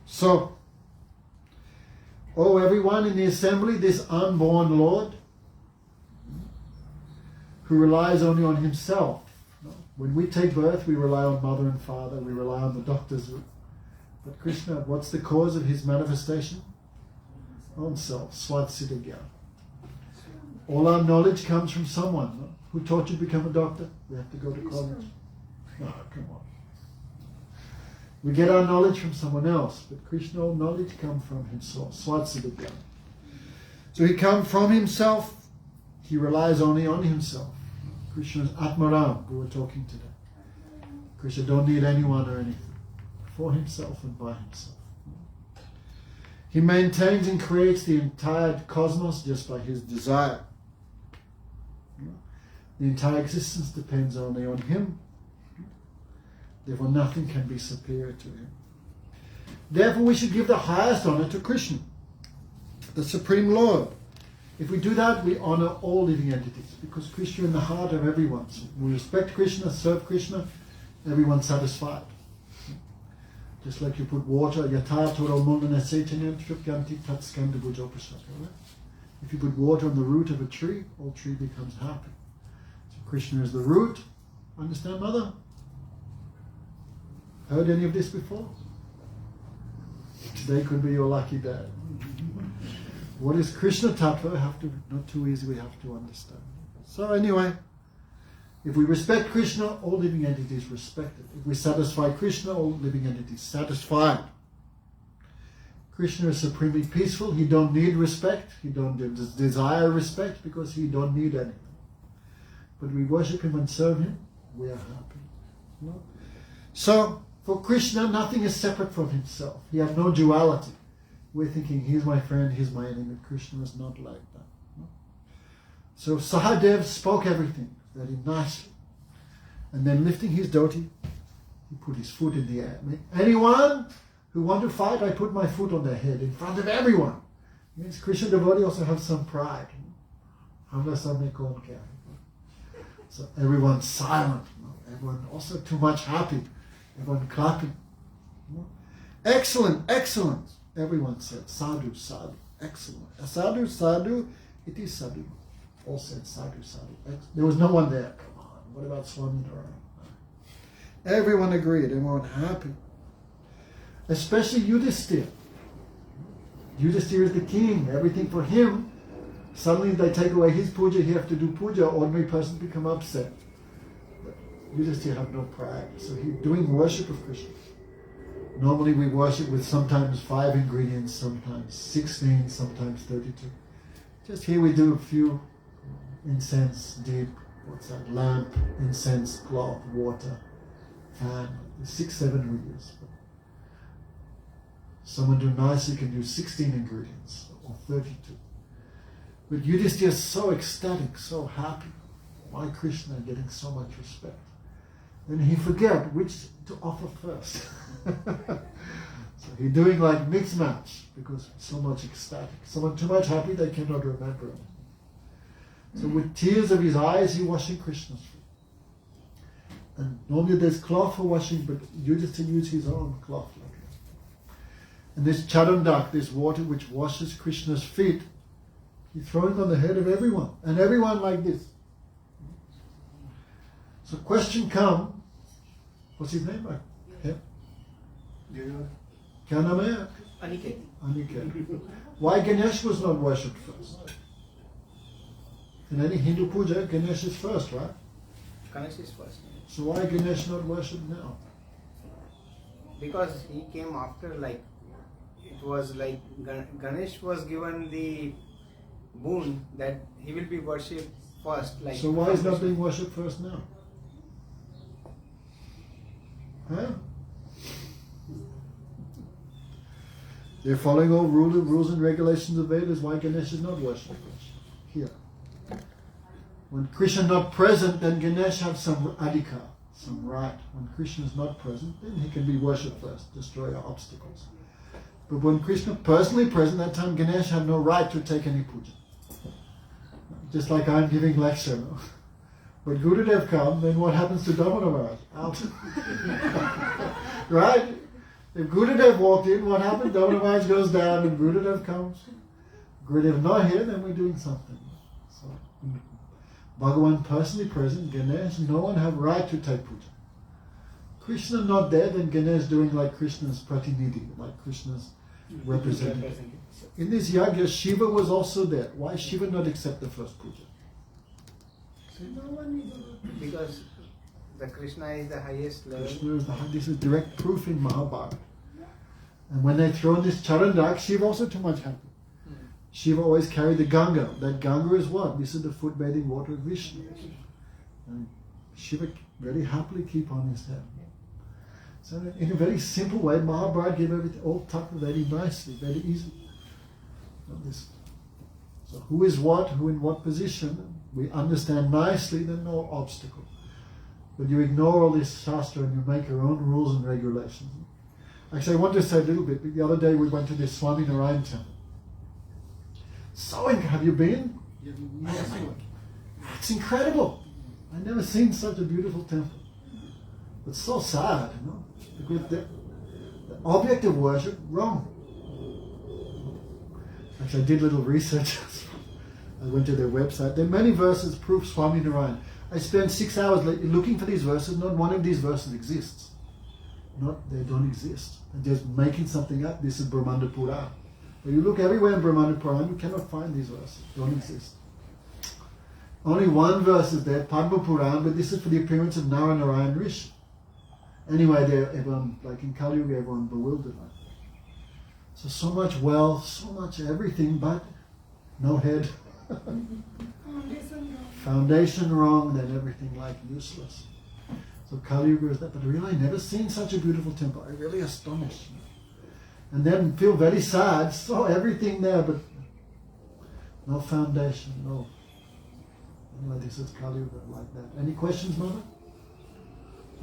So, oh, everyone in the assembly, this unborn Lord, who relies only on himself, When we take birth, we rely on mother and father, we rely on the doctors. But Krishna, what's the cause of his manifestation? Own self, Swatsiddhya. All our knowledge comes from someone. No? Who taught you to become a doctor? We have to go to college. No, come on. We get our knowledge from someone else, but Krishna, all knowledge comes from himself, Swatsiddhya. So he comes from himself, he relies only on himself. Krishna is Atmaram, we were talking today. Krishna don't need anyone or anything. For himself and by himself. He maintains and creates the entire cosmos just by his desire. The entire existence depends only on him. Therefore nothing can be superior to him. Therefore we should give the highest honor to Krishna, the Supreme Lord. If we do that, we honor all living entities, because Krishna is in the heart of everyone. So we respect Krishna, serve Krishna, everyone's satisfied. Just like you put water, if you put water on the root of a tree, all tree becomes happy. So Krishna is the root. Understand, Mother? Heard any of this before? Today could be your lucky day. What is Krishna Tattva? Not too easy, we have to understand. So anyway, if we respect Krishna, all living entities respected. If we satisfy Krishna, all living entities satisfied. Krishna is supremely peaceful. He don't need respect. He don't desire respect because he don't need anything. But we worship him and serve him, we are happy. No? So, for Krishna, nothing is separate from himself. He has no duality. We're thinking, he's my friend, he's my enemy. Krishna is not like that. No? So Sahadev spoke everything very nicely. And then lifting his dhoti, he put his foot in the air. Anyone who want to fight, I put my foot on their head in front of everyone. Means Krishna devotee also have some pride. So everyone's silent. Everyone also too much happy. Everyone clapping. Excellent, excellent. Everyone said, sadhu, sadhu, excellent. Sadhu, sadhu, it is sadhu. All said sadhu, sadhu. There was no one there. Come on, what about Swami Narayan? Everyone agreed, everyone happy. Especially Yudhisthira. Yudhisthira is the king, everything for him. Suddenly they take away his puja, he have to do puja, ordinary person become upset. But Yudhisthira have no pride, so he's doing worship of Krishna. Normally we worship with sometimes 5 ingredients, sometimes 16, sometimes 32. Just here we do a few incense, deep, lamp, incense, cloth, water, fan, 6, 7 we use. Someone do nice, you can do 16 ingredients, or 32. But Yudhisthira is so ecstatic, so happy. Why Krishna getting so much respect? Then he forget which to offer first. So he's doing like mixed match because so much ecstatic. Someone too much happy, they cannot remember him. So with tears of his eyes, he washing Krishna's feet. And normally there's cloth for washing, but Yudhisthira use his own cloth like that. And this charandak, this water which washes Krishna's feet, he's throwing on the head of everyone, and everyone like this. So question come, what's his name? Kya naam hai? Aniket. Aniket. Why Ganesh was not worshipped first? In any Hindu puja, Ganesh is first, right? Ganesh is first. So why Ganesh not worshipped now? Because he came after, like, it was like Ganesh was given the boon that he will be worshipped first. Like, so why is not being worshipped first now? Huh? They're following all rules and regulations of Vedas. Why Ganesh is not worshipped first? Here. When Krishna not present, then Ganesh have some adhikar, some right. When Krishna is not present, then he can be worshipped first, destroy our obstacles. But when Krishna personally present, that time Ganesh had no right to take any puja. Just like I'm giving lecture. No? When Gurudev comes, then what happens to Damodar Maharaj? Out. Right? If Gurudev walked in, what happens? Damodar Maharaj goes down and Gurudev comes. Gurudev not here, then we're doing something. So, Bhagavan personally present, Ganesh, no one have right to take puja. Krishna not there, then Ganesh doing like Krishna's pratinidhi, like Krishna's representative. In this yagya, Shiva was also there. Why Shiva not accept the first puja? Because the Krishna is the highest level. Krishna is this is direct proof in Mahabharata. And when they throw in this charandak, Shiva also too much happy. Shiva always carried the Ganga. That Ganga is what? This is the foot bathing water of Vishnu. And Shiva very happily keep on his head. So in a very simple way, Mahabharata gave everything all tucked very nicely, very easy. So who is what, who in what position, we understand nicely, then no obstacle. But you ignore all this shastra and you make your own rules and regulations. Actually, I want to say a little bit. The other day we went to this Swami Narayan temple. So, have you been? Yes. It's incredible. I've never seen such a beautiful temple. It's so sad, you know, because the object of worship, wrong. Actually, I did a little research. I went to their website. There are many verses prove Swami Narayan. I spent 6 hours looking for these verses. Not one of these verses exists. They don't exist. They're just making something up. This is Brahmanda Purana. But you look everywhere in Brahmanda Purana, you cannot find these verses. They don't exist. Only one verse is there, Padma Purana, but this is for the appearance of Narayan Rishi. Anyway, everyone, like in Kali Yuga, everyone bewildered. So much wealth, so much everything, but no head. Foundation wrong, then everything like useless. So Kali Yuga is that, but really I never seen such a beautiful temple. I really astonished. And then feel very sad, saw everything there, but no foundation, no. Anyway, this is Kali Yuga like that. Any questions, Mother?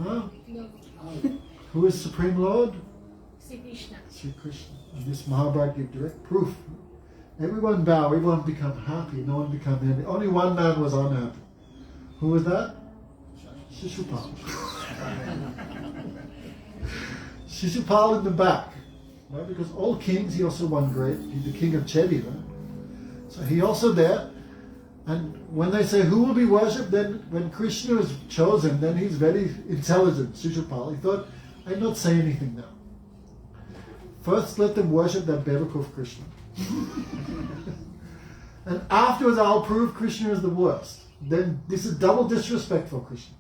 Huh? No. Who is Supreme Lord? Sri Krishna. Sri Krishna. And this Mahabharata gives direct proof. Everyone bow, everyone become happy, no one become happy. Only one man was unhappy. Who was that? Shishupal. Shishupal in the back. Right? Because all kings, he also won great. He's the king of Chedi, right? So he also there. And when they say who will be worshipped, then when Krishna is chosen, then he's very intelligent, Shishupal. He thought, I'll not say anything now. First let them worship that Bevakov Krishna. And afterwards I'll prove Krishna is the worst. Then this is double disrespect for Krishna.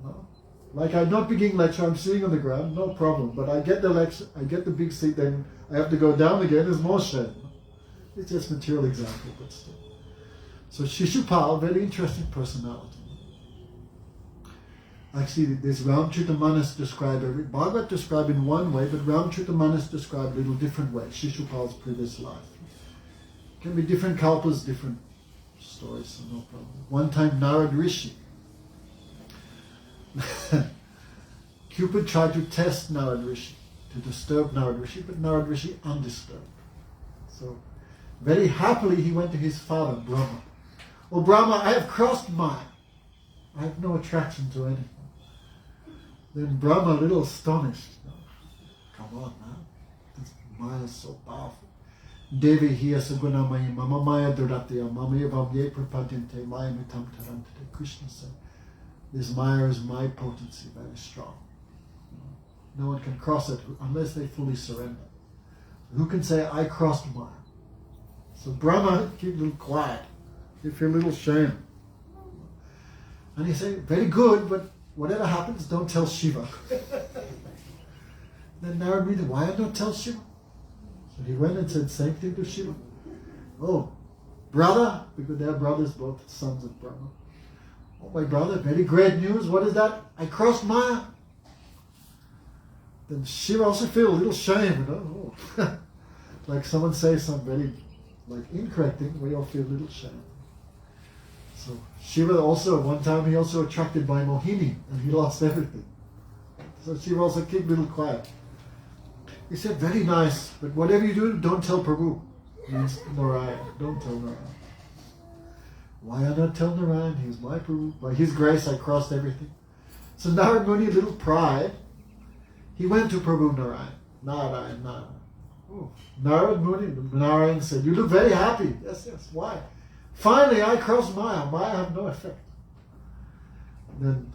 No? Like I'm not beginning lecture, I'm sitting on the ground, no problem. But I get the lecture, I get the big seat, then I have to go down again, there's more shame. It's just material example, but still. So Shishupal, very interesting personality. Actually, this Ramcharitamanas described every Bhagavad described in one way, but Ramcharitamanas described a little different way. Shishupal's previous life. It can be different kalpas, different stories, so no problem. One time Narad Rishi. Cupid tried to test Narad Rishi, to disturb Narad Rishi, but Narad Rishi undisturbed. So very happily he went to his father, Brahma. Oh Brahma, I have crossed Maya. I have no attraction to anything. Then Brahma, a little astonished. Come on now. This Maya is so powerful. Devi hiya sagunamayi mama maya duratya mama yavamye prapadyante maya mitam tarante. Krishna said, this Maya is my potency, very strong. No one can cross it unless they fully surrender. Who can say, I crossed Maya? So Brahma, keep a little quiet. You feel a little shame. And he said, very good, but whatever happens, don't tell Shiva. Then Narad Muni, why not tell Shiva? So he went and said same thing to Shiva. Oh, brother, because they are brothers, both sons of Brahma. Oh, my brother, very great news. What is that? I crossed Maya. Then Shiva also feel a little shame, you know. Oh. Like someone says some very incorrect thing, we all feel a little shame. So Shiva also, one time he also attracted by Mohini and he lost everything. So Shiva also kept a little quiet. He said, very nice, but whatever you do, don't tell Prabhu. Means Narayan, don't tell Narayan. Why not tell Narayan? He's my Prabhu. By his grace I crossed everything. So Narad Muni, a little pride, he went to Prabhu Narayan. Narayan. Oh. Narad Muni, Narayan said, you look very happy. Yes, why? Finally, I crossed Maya. Maya have no effect. Then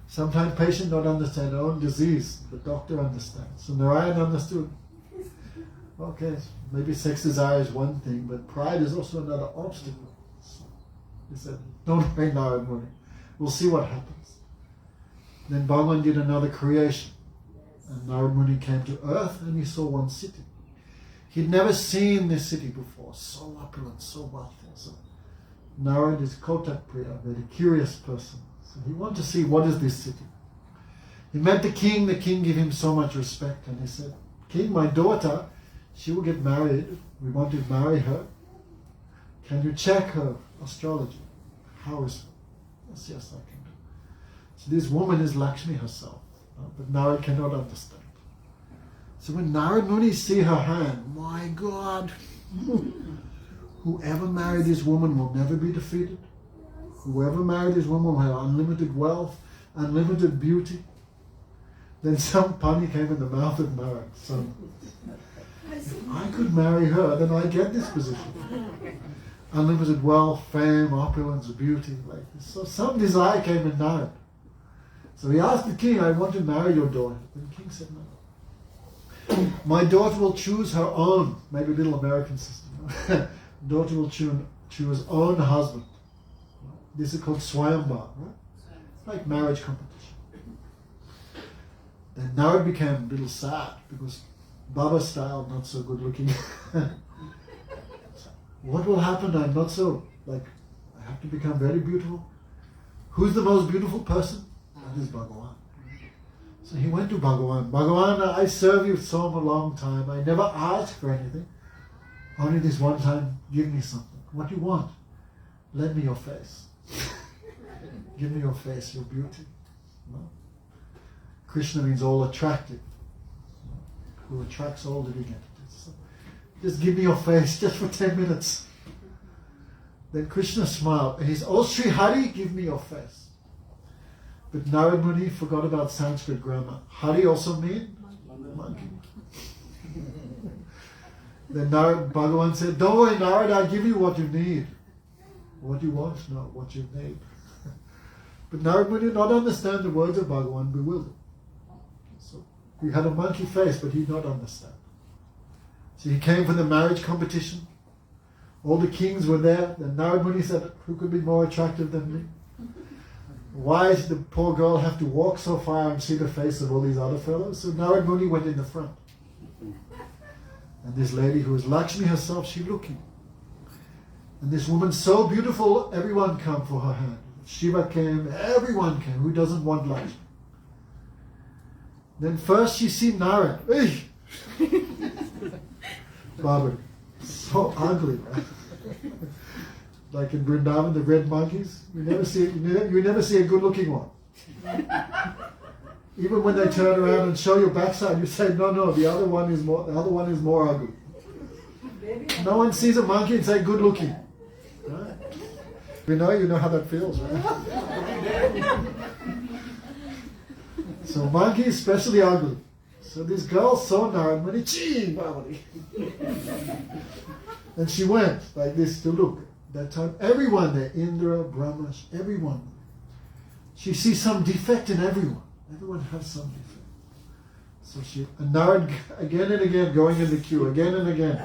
sometimes patient don't understand their own disease. The doctor understands. So Narayan understood. Okay, maybe sex desire is one thing, but pride is also another obstacle. So he said, don't worry, Narad Muni. We'll see what happens. Then Bhagavan did another creation. And Narad Muni came to earth and he saw one city. He'd never seen this city before. So opulent, so wealthy. So Narad is Kotak Priya, a very curious person. So he wanted to see what is this city. He met the king gave him so much respect, and he said, King, my daughter, she will get married. We want to marry her. Can you check her astrology? How is her? Yes, I can do. So this woman is Lakshmi herself, but Narad cannot understand. So when Narad Muni see her hand, my God, whoever married this woman will never be defeated. Whoever married this woman will have unlimited wealth, unlimited beauty. Then some pani came in the mouth of Narad. So if I could marry her, then I get this position. Unlimited wealth, fame, opulence, beauty, like this. So some desire came in Narad. So he asked the king, I want to marry your daughter. And the king said no. My daughter will choose her own, maybe a little American system. Daughter will choose own husband. This is called Swayamvar, right? Like marriage competition. Then Narad became a little sad because Baba style, not so good looking. What will happen? I'm not so, I have to become very beautiful. Who's the most beautiful person? That is Bhagavan. So he went to Bhagavan. Bhagavan, I serve you so a long time. I never asked for anything. Only this one time, give me something. What do you want? Lend me your face. Give me your face, your beauty. No? Krishna means all attractive. Who attracts all living entities. So just give me your face, just for 10 minutes. Then Krishna smiled. And he said, oh Sri Hari, give me your face. But Narad Muni forgot about Sanskrit grammar. Hari also means monkey. Then Narad, Bhagavan said, don't worry Narad, I'll give you what you need. What you want? No, what you need. But Narad Muni did not understand the words of Bhagavan, bewildered. So he had a monkey face, but he did not understand. So he came for the marriage competition. All the kings were there. Then Narad Muni said, who could be more attractive than me? Why did the poor girl have to walk so far and see the face of all these other fellows? So Narad Muni went in the front. And this lady who was Lakshmi herself, she looking. And this woman so beautiful, everyone came for her hand. Shiva came, everyone came. Who doesn't want Lakshmi? Then first she see Narad. Hey! Barbara, so ugly, right? Like in Vrindavan, the red monkeys, you never see a good-looking one. Even when they turn around and show your backside, you say, no, the other one is more ugly. No one sees a monkey and say good-looking. Right? You know how that feels, right? So monkey is especially ugly. So this girl saw Narad Muni, gee, and she went like this to look. That time, everyone there, Indra, Brahma, everyone. She sees some defect in everyone. Everyone has some defect. So and Narad again and again going in the queue, again and again.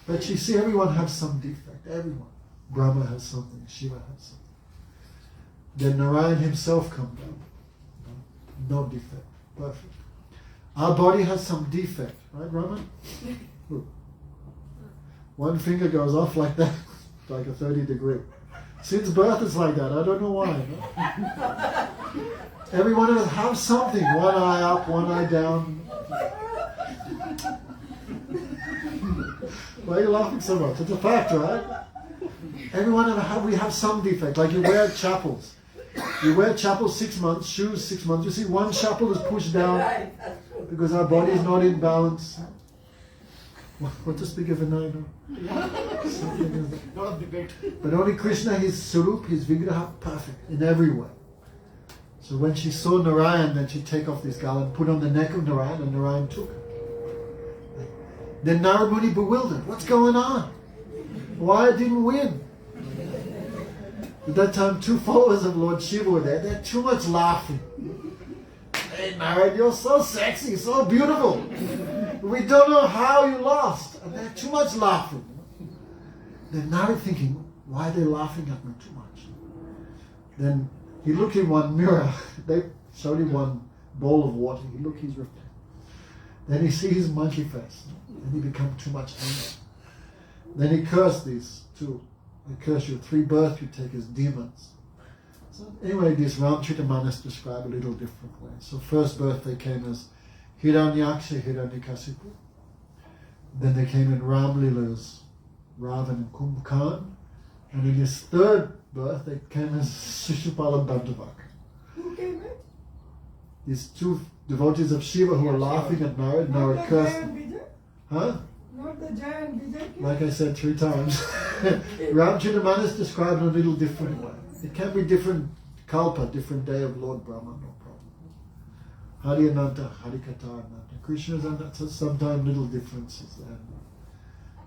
But she see everyone have some defect. Everyone. Brahma has something, Shiva has something. Then Narayan himself come down. No defect. Perfect. Our body has some defect, right, Raman? Look. One finger goes off like that, like a 30-degree. Since birth it's like that. I don't know why. No? Every one of us have something. One eye up, one eye down. Why are you laughing so much? It's a fact, right? Every one of us we have some defect. Like you wear chapels. You wear chapels 6 months, shoes 6 months. You see one chapel is pushed down because our body is not in balance. What to speak of a no? Not debate. But only Krishna, his Sarup, his Vigraha, perfect in every way. So when she saw Narayan, then she take off this garland, put on the neck of Narayan, and Narayan took it. Then Narad Muni bewildered. What's going on? Why I didn't win? At that time, 2 followers of Lord Shiva were there. They had too much laughing. Hey Narad, you're so sexy, so beautiful. We don't know how you lost. And they had too much laughing. Then Narad thinking, why are they laughing at me too much? Then he looked in one mirror. They showed him one bowl of water. He looked, he's reflecting. Then he sees his monkey face. And he become too much angry. Then he cursed these 2. I curse you 3 births you take as demons. So anyway, these Ramcharitamanas describe a little different way. So first birth they came as Hiranyaksha, Hiranyakasipu. Then they came in Ramlilas, Ravan and Kumbhakarna. And in his 3rd birth they came as Shishupala and Dandavaka. Who came in? These 2 devotees of Shiva who were laughing at Narad. Not Narad the cursed Jai them. and Vijay? Huh? Not the Jai and Vijay came? Like I said 3 times. Ramcharitamanas described in a little different way. It can be different kalpa, different day of Lord Brahma, no problem. Hari Ananta, Harikata Ananta. Krishna's Ananta, sometimes little differences there.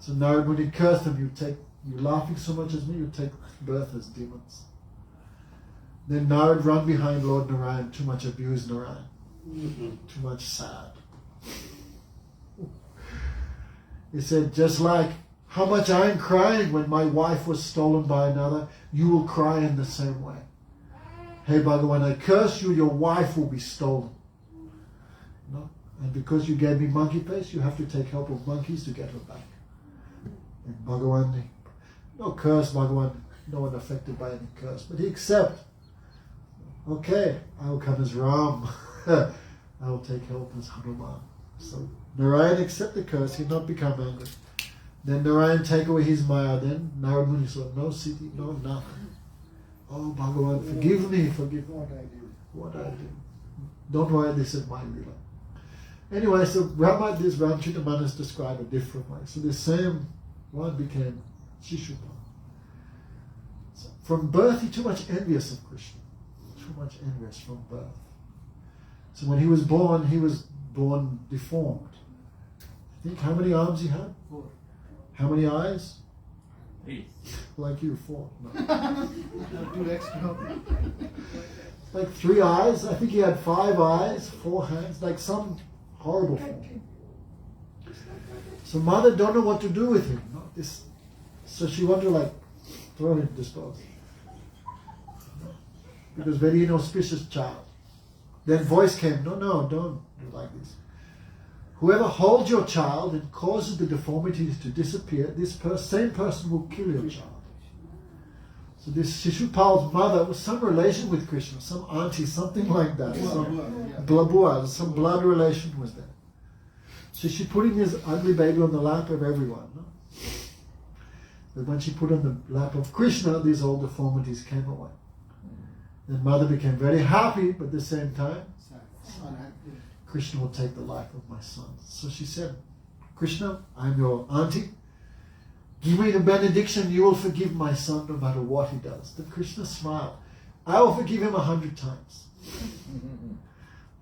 So Narad Muni cursed them, you're laughing so much as me, you take birth as demons. Then Narad run behind Lord Narayan, too much abused Narayan. Too much sad. He said, just like how much I am crying when my wife was stolen by another, you will cry in the same way. Hey Bhagavan, I curse you, your wife will be stolen. No? And because you gave me monkey face, you have to take help of monkeys to get her back. And Bhagavan, no curse Bhagavan, no one affected by any curse, but he accepts. Okay, I will come as Ram. I will take help as Hanuman. So Narayan accept the curse, he not become angry. Then Narayan take away his Maya, then Narad Muni said, no city, no nothing. Oh Bhagavan, forgive me, forgive me. What I did. Don't worry, this is my Leela. Anyway, so this Ramcharitamanas described a different way. So the same one became Shishupala. So from birth, he too much envious of Krishna. Too much envious from birth. So when he was born deformed. I think how many arms he had? 4. How many eyes? 3. Like you, 4. No. 2 extra. Like 3 eyes. I think he had 5 eyes, 4 hands, like some horrible form. So mother don't know what to do with him. No? So she wanted to like throw him, dispose. Because very inauspicious child. Then voice came, no, don't do like this. Whoever holds your child and causes the deformities to disappear, this same person will kill your child. So this Shishupal's mother was some relation with Krishna, some auntie, something like that. Some blood relation was there. So she putting this ugly baby on the lap of everyone. No? But when she put on the lap of Krishna, these old deformities came away. And mother became very happy, but at the same time, Krishna will take the life of my son. So she said, Krishna, I'm your auntie. Give me the benediction, you will forgive my son no matter what he does. Then Krishna smiled. I will forgive him 100 times.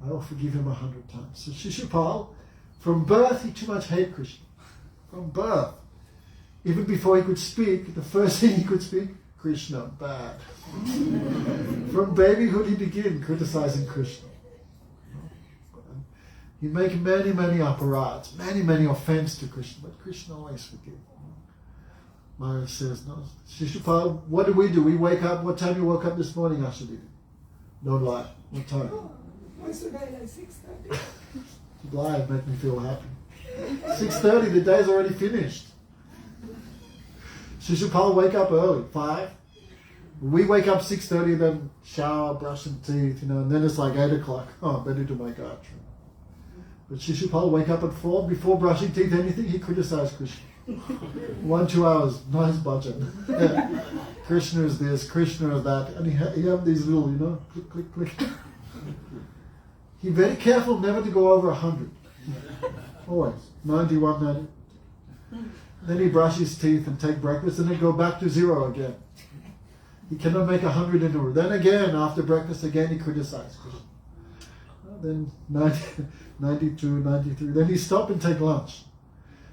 I will forgive him 100 times. So Shishupal, from birth, he too much hated Krishna. From birth. Even before he could speak, the first thing he could speak, Krishna, bad. From babyhood he began criticizing Krishna. He make many aparats, many offense to Krishna, but Krishna always forgive. Maharaj says, no, Shishupal, what do? We wake up, what time you woke up this morning, Ashadini? Don't lie. What time? Why should I like 6:30? Lie, make me feel happy. 6:30, the day's already finished. Shishupal wake up early, 5. We wake up 6:30, then shower, brush some teeth, and then it's like 8 o'clock. Oh, better do my Gayatri. But Shishupal wake up at 4, before brushing teeth, anything, he criticized Krishna. 1-2 hours, nice budget. Krishna is this, Krishna is that, and he have these little, click. He very careful never to go over 100. Always, 91, 90. Then he brush his teeth and take breakfast and then go back to 0 again. He cannot make 100 in a row. Then again, after breakfast again, he criticized Krishna. Then 90, 92, 93. Then he stop and take lunch.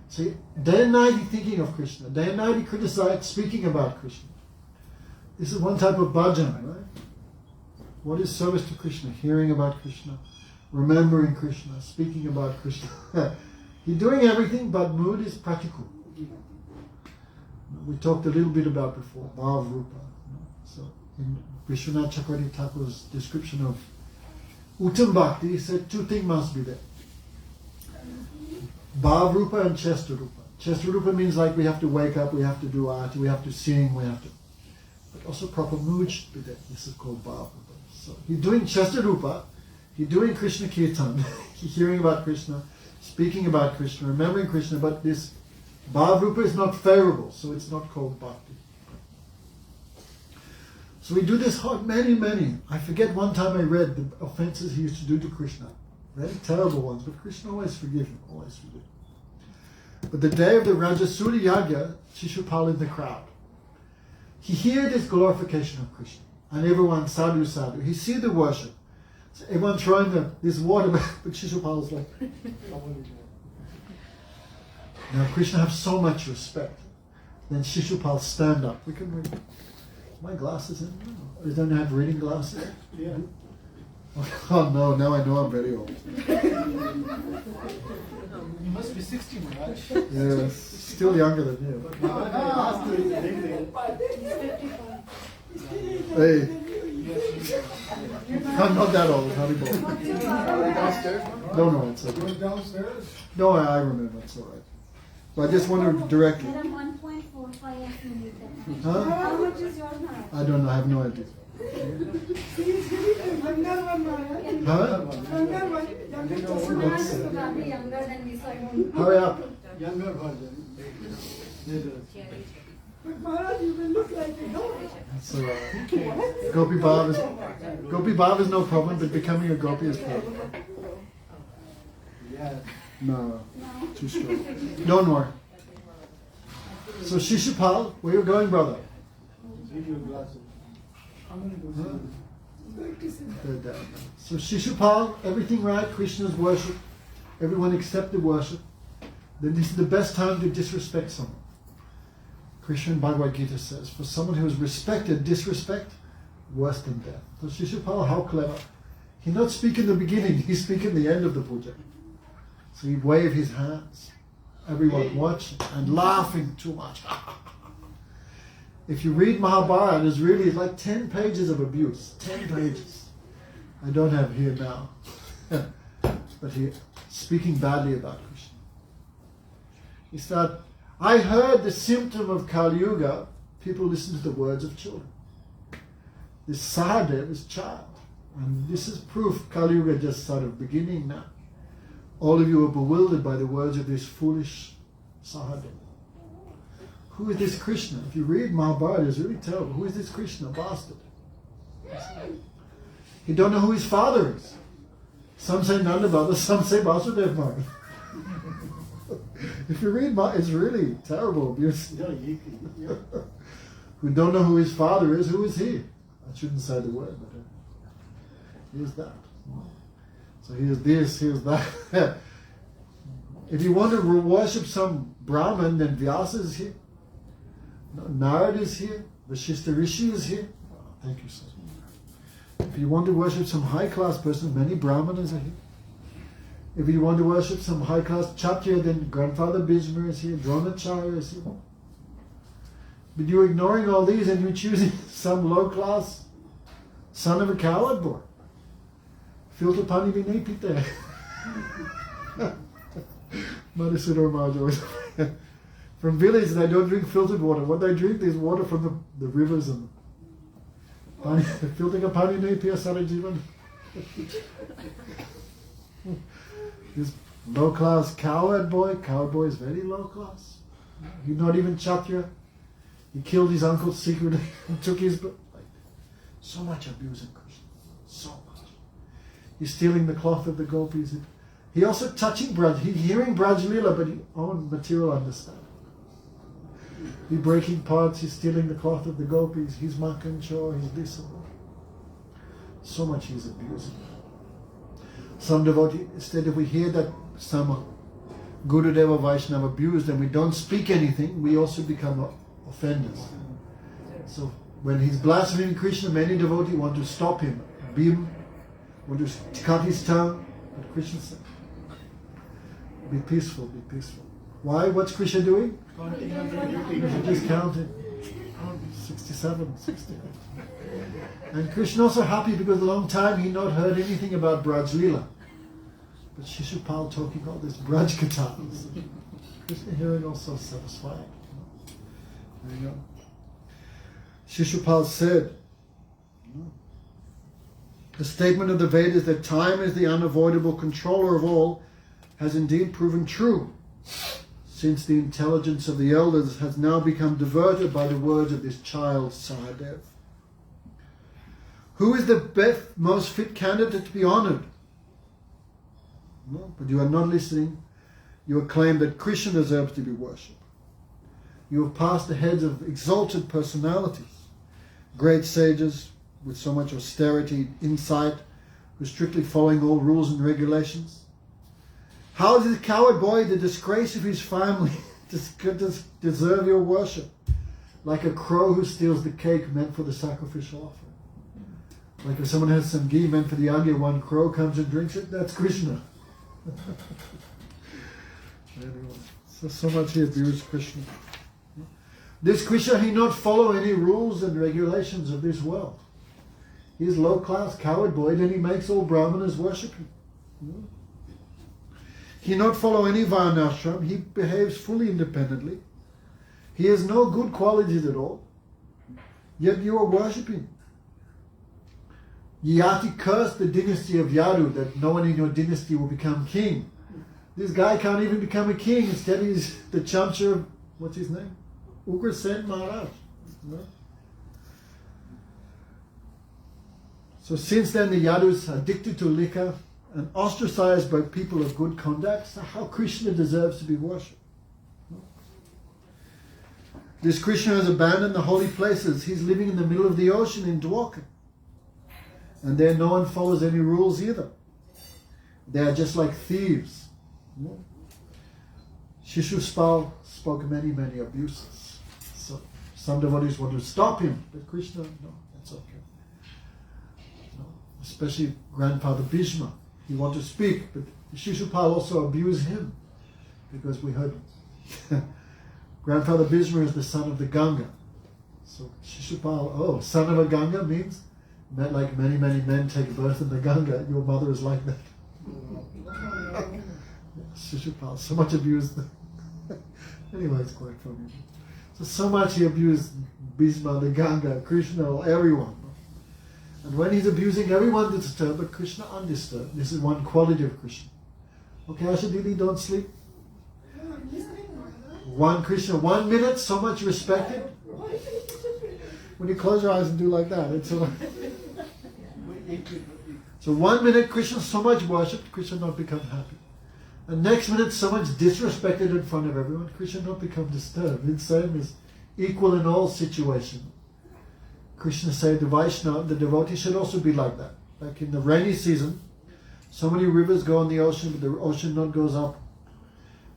See, day and night he's thinking of Krishna. Day and night he criticized speaking about Krishna. This is one type of bhajan, right? What is service to Krishna? Hearing about Krishna, remembering Krishna, speaking about Krishna. He's doing everything, but mood is practical. We talked a little bit about before, Bhav Rupa. So in Vishwanath Chakravarti Thakur's description of Uttam Bhakti, he said two things must be there. Bhav Rupa and Chesta Rupa. Chesta Rupa means like we have to wake up, we have to do art, we have to sing, we have to... But also proper mood should be there. This is called Bhav Rupa. So he's doing Chesta Rupa, he's doing Krishna Kirtan, he's hearing about Krishna, speaking about Krishna, remembering Krishna, but this Bhav Rupa is not favorable, so it's not called Bhakti. So we do this many. I forget one time I read the offenses he used to do to Krishna. Very terrible ones, but Krishna always forgive him, always forgive him. But the day of the Rajasuya Yagya, Shishupal in the crowd. He hear this glorification of Krishna. And everyone, sadhu, sadhu. He see the worship. So everyone throwing this water, but Shishupal is like... Now Krishna have so much respect. Then Shishupal stand up. We can read. My glasses in? No. They don't have reading glasses? Yeah. Oh no, now I know I'm very old. You must be 60, Maharaj. Yes, still younger than you. Hey. I'm not that old, Haribol. Downstairs? No, it's okay. You went downstairs? No, I remember, it's alright. But I just wanted to directly. Madam, 1.45 minutes. Huh? How much is yours now? I don't know, I have no idea. Huh? Maharaj is probably younger than me, so I don't know. Hurry up. Younger version. But Maharaj, you will look like a dog. That's alright. Gopi Bhav is no problem, but becoming a gopi is problem. Yeah. No, too strong. Don't worry. So Shishupal, where you going, brother? Leave your glasses. I'm going to go see. They're down. So Shishupal, everything right, Krishna's worship, everyone accept the worship. Then this is the best time to disrespect someone. Krishna in Bhagavad Gita says, for someone who is respected, disrespect, worse than death. So Shishupal, how clever. He not speak in the beginning, he speak in the end of the puja. So he wave his hands. Everyone watching and laughing too much. If you read Mahabharata, there's really like 10 pages of abuse. 10 pages. I don't have here now. But he speaking badly about Krishna. He said, I heard the symptom of Kali Yuga, people listen to the words of children. This Sahadev is child. And this is proof Kali Yuga just sort of beginning now. All of you are bewildered by the words of this foolish Sahadev. Who is this Krishna? If you read Mahabharata, it's really terrible. Who is this Krishna? Bastard. You don't know who his father is. Some say Nanda, some say Vasudev Bhagavan. If you read it's really terrible abuse. Who don't know who his father is, who is he? I shouldn't say the word, but here's that. So here's this, here's that. If you want to worship some Brahmin, then Vyasa is here. Narad is here. Vashishta Rishi is here. Oh, thank you, sir. If you want to worship some high-class person, many Brahmanas are here. If you want to worship some high-class Kshatriya, then Grandfather Bhishma is here, Dronacharya is here. But you're ignoring all these and you're choosing some low-class son of a coward boy. Filter pani vinay pite. Madhusudar Maharaj. From village, they don't drink filtered water. What they drink is water from the rivers and filtering a pani nahi piya sare jivan. This low-class coward boy is very low-class. He's not even Kshatriya. He killed his uncle secretly and took his... Like, so much abuse in Krishna. So much. He's stealing the cloth of the gopis. He also touching Braj. He's hearing Braj Leela, but he own material understanding. He's breaking parts. He's stealing the cloth of the gopis. He's Makanchor. He's this and that. So much he's abusing. Some devotee, instead if we hear that some Gurudeva Vaishnava abused and we don't speak anything, we also become offenders. So when he's blaspheming Krishna, many devotees want to stop him, beat him, want to cut his tongue. But Krishna said, be peaceful, be peaceful. Why? What's Krishna doing? He's just counting. 67, 68. And Krishna also happy because a long time he not heard anything about Braj Leela. But Shishupal talking all this Braj Katha. Krishna hearing also satisfied. There you go. Shishupal said, the statement of the Vedas that time is the unavoidable controller of all has indeed proven true, since the intelligence of the elders has now become diverted by the words of this child Sahadev. Who is the best, most fit candidate to be honored? No, but you are not listening. You acclaim that Krishna deserves to be worshipped. You have passed the heads of exalted personalities, great sages with so much austerity, insight, who are strictly following all rules and regulations. How does the coward boy, the disgrace of his family, deserve your worship? Like a crow who steals the cake meant for the sacrificial offering. Like if someone has some ghee meant for the yajna, one crow comes and drinks it, that's Krishna. Anyway, so much he abused Krishna. This Krishna, he not follow any rules and regulations of this world. He's low-class coward boy, then he makes all brahmanas worship him. He not follow any varnashram, he behaves fully independently. He has no good qualities at all, yet you are worshipping. Yati cursed the dynasty of Yadu, that no one in your dynasty will become king. This guy can't even become a king, instead he's the chamcha of, what's his name? Ugrasen Maharaj. No? So since then the Yadus are addicted to liquor and ostracized by people of good conduct, so how Krishna deserves to be worshipped? No? This Krishna has abandoned the holy places. He's living in the middle of the ocean in Dwarka. And there no one follows any rules either. They are just like thieves. No? Shishupal spoke many, many abuses. So some devotees want to stop him, but Krishna, no, that's okay. No, especially grandfather Bhishma. He wanted to speak, but Shishupal also abused him, because we heard grandfather Bhishma is the son of the Ganga. So Shishupal, son of a Ganga means like many, many men take birth in the Ganga. Your mother is like that. Shishupal, so much abused. Anyway, it's quite funny. So much he abused Bhishma, the Ganga, Krishna, everyone. And when he's abusing everyone disturbed, but Krishna undisturbed. This is one quality of Krishna. Okay, Ashadili, don't sleep. One Krishna, 1 minute, so much respected. When you close your eyes and do like that, it's so. So 1 minute Krishna so much worshipped, Krishna not become happy. And next minute so much disrespected in front of everyone, Krishna not become disturbed. It's same is equal in all situations. Krishna said the Vaishnava, the devotee should also be like that. Like in the rainy season, so many rivers go in the ocean, but the ocean not goes up.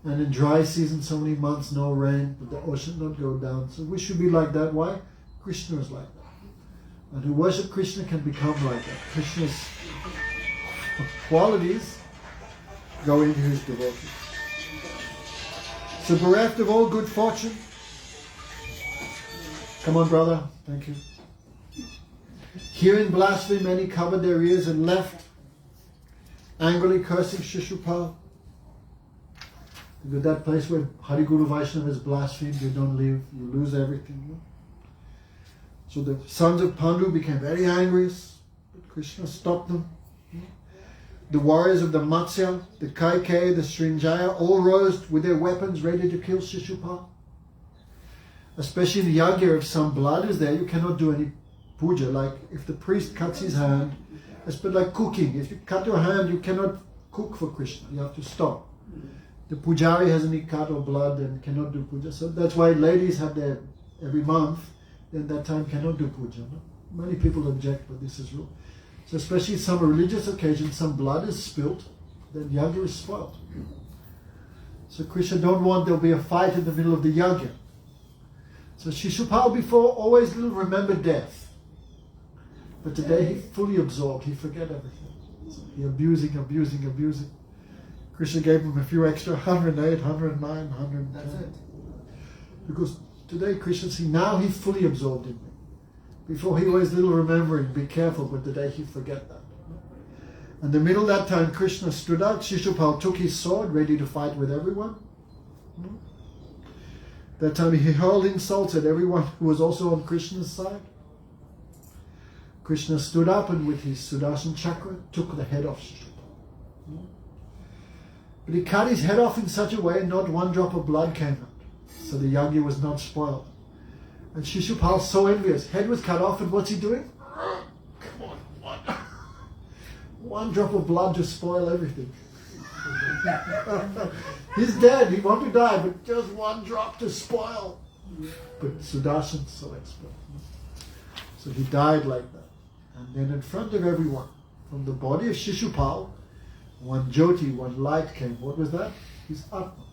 And in dry season, so many months no rain, but the ocean not go down. So we should be like that. Why? Krishna is like that. And who worship Krishna can become like that. Krishna's qualities go into his devotees. So bereft of all good fortune. Come on, brother. Thank you. Hearing blasphemy, many covered their ears and left, angrily cursing Shishupal. With that place where Hari Guru Vaishnava is blasphemed, you don't live, you lose everything. No? So the sons of Pandu became very angry, but Krishna stopped them. The warriors of the Matsya, the Kaikei, the Srinjaya, all rose with their weapons ready to kill Shishupal. Especially in the yajna, if some blood is there, you cannot do any puja. Like if the priest cuts his hand, it's a bit like cooking. If you cut your hand, you cannot cook for Krishna. You have to stop. The pujari has any cut or blood and cannot do puja. So that's why ladies have their every month, then that time cannot do puja. No? Many people object, but this is rule. So especially some religious occasion, some blood is spilt, then yajna is spoiled. So Krishna don't want there'll be a fight in the middle of the yajna. So Shishupal before always little remembered death. But today he fully absorbed, he forget everything. So he abusing. Krishna gave him a few extra, 108, 109, 110. That's it. Because today Krishna, see, now he fully absorbed in me. Before he was little remembering, be careful, but today he forget that. In the middle of that time, Krishna stood out. Shishupal took his sword, ready to fight with everyone. That time he hurled insults at everyone who was also on Krishna's side. Krishna stood up and with his Sudarshan chakra took the head off Shishupal. But he cut his head off in such a way not one drop of blood came out. So the yajna was not spoiled. And Shishupal so envious. Head was cut off and what's he doing? Come on, one drop of blood to spoil everything. He's dead, he wants to die, but just one drop to spoil. But Sudarshan so expert. So he died like that. And then in front of everyone, from the body of Shishupal, one jyoti, one light came. What was that? His Atma.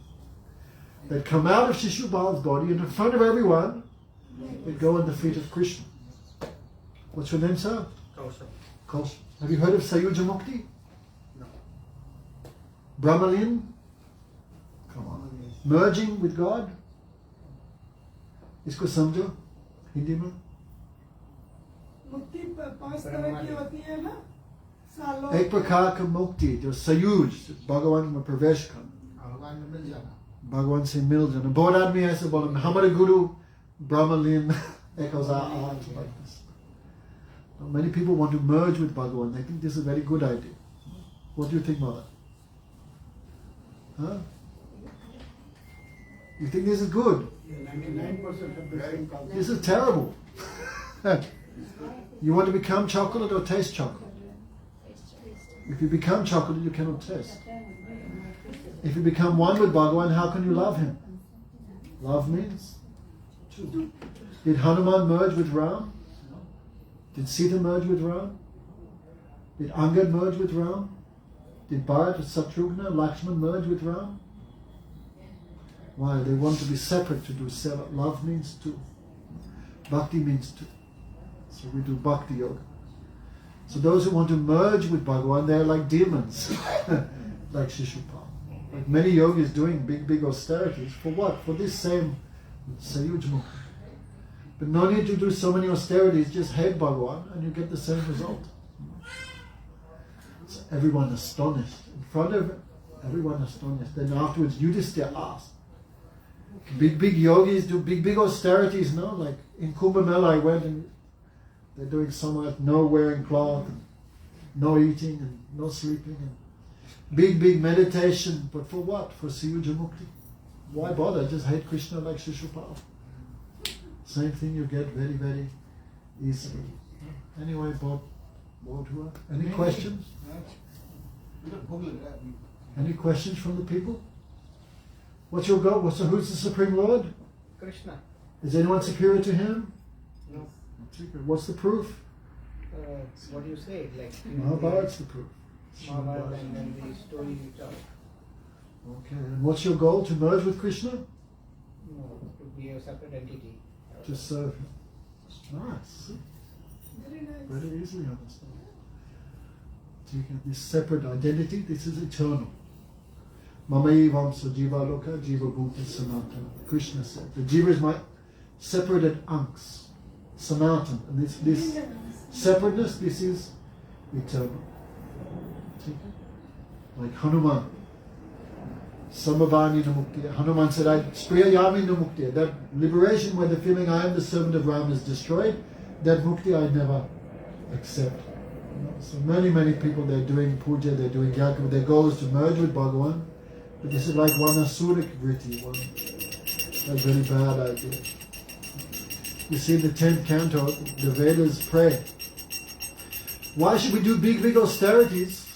They'd come out of Shishupal's body and in front of everyone, they'd go on the feet of Krishna. What's your name, sir? Kausha. Have you heard of Sayuja Mukti? No. Brahmalin? Come on. Merging with God? इसको समझो हिंदी में? मुक्ति 5 तरह की होती है ना सालों एक प्रकार का मुक्ति जो सयुज भगवान में प्रवेश करना, भगवान में मिल जाना, भगवान से मिल जाना. बहुत आदमी ऐसे बोले हमारे गुरु Brahmalin echoes our art like this. Many people want to merge with Bhagavan. They think this is a very good idea. What do you think, Mother? Huh? You think this is good? 99% of the same culture. This is terrible. You want to become chocolate or taste chocolate? If you become chocolate, you cannot taste. If you become one with Bhagavan, how can you love him? Love means two. Did Hanuman merge with Ram? Did Sita merge with Ram? Did Angad merge with Ram? Did Bharat, Satrugna, Lakshman merge with Ram? Why? They want to be separate to do seva. Love means two. Bhakti means two. So we do Bhakti Yoga. So those who want to merge with Bhagavan, they're like demons. Like Shishupal. Like many yogis doing big austerities. For what? For this same Sayuj Mukti. But no need to do so many austerities, just hate Bhagavan and you get the same result. So everyone astonished. In front of everyone astonished. Then afterwards Yudhishthira asked. Big yogis do big austerities, no? Like in Kumbh Mela I went and they're doing so much, no wearing cloth, and no eating and no sleeping and big meditation. But for what? For Sayuja Mukti. Why bother? Just hate Krishna like Shishupal. Same thing you get very easily. Anyway, Bodhua. Any questions? Any questions from the people? What's your goal? Who's the Supreme Lord? Krishna. Is anyone superior to him? No. What's the proof? What do you say? Like Mahabharata's the proof. Mahabharata and then the story you tell. Okay, and what's your goal? To merge with Krishna? No, to be a separate entity. To serve him. Nice. very nice. Very easily understand. So you get this separate identity, this is eternal. Mamayivam so jiva loka jiva bhuta sanatana. Krishna said, the jiva is my separated anks. Sanatan. And this separateness, this is eternal. Like Hanuman. Samavani namuktiya. Hanuman said, I spriyayami namuktiya. That liberation where the feeling I am the servant of Ram is destroyed, that mukti I never accept. You know? So many people, they're doing puja, they're doing yajna, their goal is to merge with Bhagavan. But this is like one asurik vritti, one like very bad idea. You see in the 10th canto, the Vedas pray. Why should we do big austerities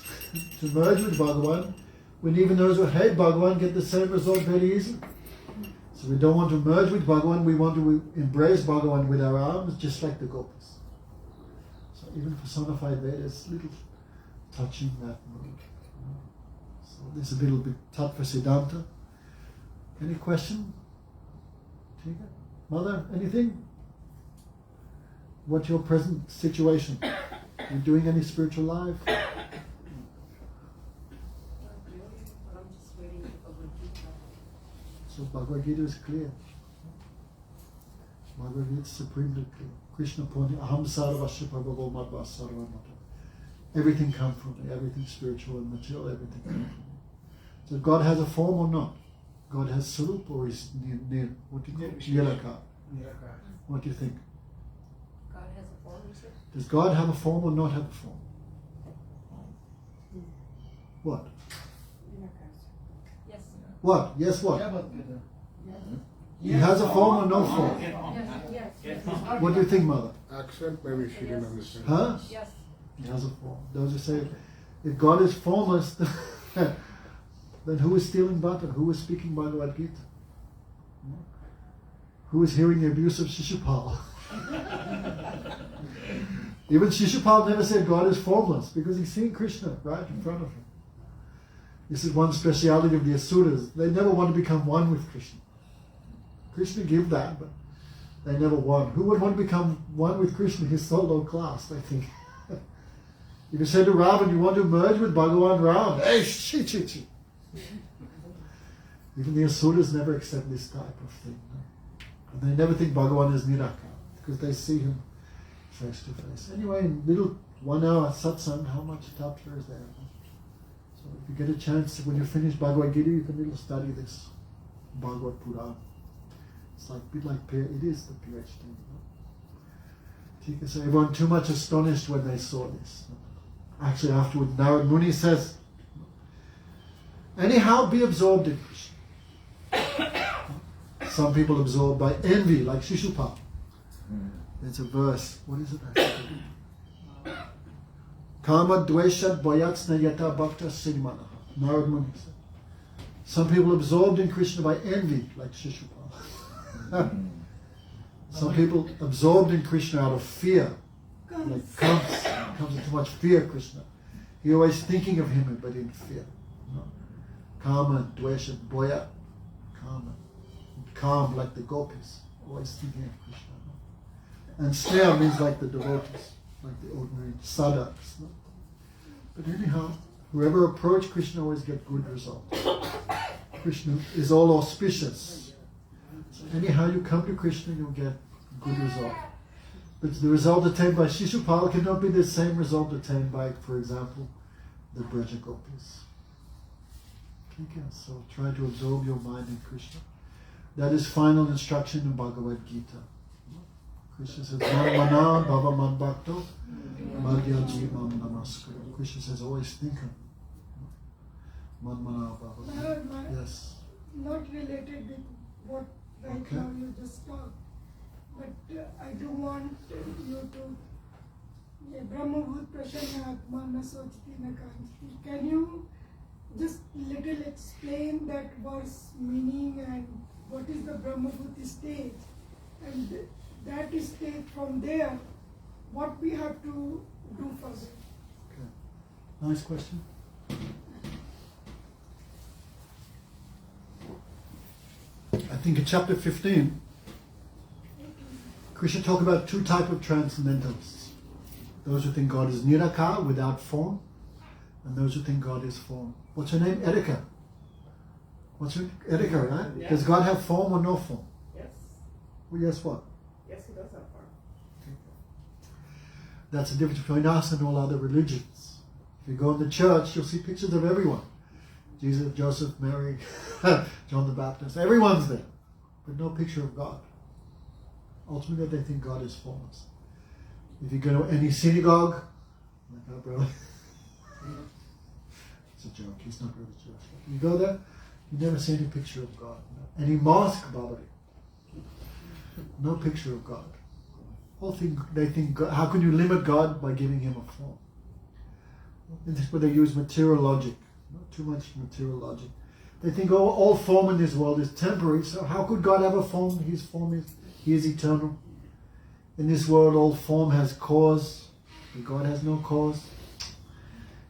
to merge with Bhagavan when even those who hate Bhagavan get the same result very easily? So we don't want to merge with Bhagavan, we want to embrace Bhagavan with our arms, just like the gopis. So even personified Vedas, little touching that mood. So this is a little bit Tattva Siddhanta. Any question? Tika? Mother, anything? What's your present situation? You doing any spiritual life? Not really, but I'm just waiting for Bhagavad Gita. So Bhagavad Gita is clear. Bhagavad Gita is supremely clear. Krishna Purni Aham Sarvasya Bhagavo Madhva Sarvamata. Everything comes from me, everything spiritual and material, everything comes from me. So God has a form or not? God has Sarup or is what do you call it? Nirakar. What do you think? God has a form, you said? Does God have a form or not have a form? What? Yes. What? Yes, what? Bhagavad-gita. He has a form or no form? Yes. What do you think, Mother? Accent, maybe she didn't understand. Huh? Yes. He has a form. Those who say, if God is formless, then who is stealing butter? Who is speaking Bhagavad Gita? Who is hearing the abuse of Shishupal? Even Shishupal never said God is formless because he's seeing Krishna right in front of him. This is one speciality of the Asuras. They never want to become one with Krishna. Krishna gave that, but they never won. Who would want to become one with Krishna? He's so low class, I think. If you say to Ravan, you want to merge with Bhagavan Ram, hey, chi. Even the Asuras never accept this type of thing. No? And they never think Bhagavan is Nirakar because they see him face to face. Anyway, in little 1 hour satsang, how much tattva is there? No? So if you get a chance, when you finish Bhagavad Gita, you can little study this Bhagavad Purana. It's like a bit like it is the PhD. No? Tika, so everyone too much astonished when they saw this. Actually, afterward, Narad Muni says, anyhow, be absorbed in Krishna. Some people absorbed by envy, like Shishupal. There's a verse. What is it? Kama dveshat boyatsna yata bhakta siddhmana. Narad Muni said. Some people absorbed in Krishna by envy, like Shishupal. Some people absorbed in Krishna out of fear, like comes with too much fear, Krishna. You're always thinking of him, but in fear. No? Kama, dvesha, boya, kama. Calm like the gopis, always thinking of Krishna. No? And snare means like the devotees, like the ordinary sadhaks. No? But anyhow, whoever approach Krishna always get good results. Krishna is all auspicious. So anyhow you come to Krishna, you'll get good result. But the result attained by Shishupal cannot be the same result attained by, for example, the Braja Gopis. Okay, so try to absorb your mind in Krishna. That is final instruction in Bhagavad Gita. Krishna says, Man mana bhava man bhakto madhyaji mam namaskara. Krishna says, always think of Man mana bhava. Yes. Not related with what right now you just talked. But I do want you to Brahmabhut Prashanna Atma na sochti na kanchti. Can you just little explain that verse meaning and what is the Brahmabhut stage? And that stage from there, what we have to do further. Okay. Nice question. I think in chapter 15, Krishna talked about two types of transcendentalists. Those who think God is Nirakar, without form, and those who think God is form. What's her name? Erika. What's her Erika, right? Yeah. Does God have form or no form? Yes. Well, yes, what? Yes, he does have form. That's the difference between us and all other religions. If you go in the church, you'll see pictures of everyone. Jesus, Joseph, Mary, John the Baptist. Everyone's there, but no picture of God. Ultimately, they think God is formless. If you go to any synagogue, like our brother, it's a joke, he's not really Jewish. You go there, you never see any picture of God. No. Any mosque, Babari, no picture of God. They think, God, how can you limit God by giving him a form? And this is where they use material logic, not too much material logic. They think, oh, all form in this world is temporary, so how could God have a form? His form is, he is eternal. In this world, all form has cause, but God has no cause.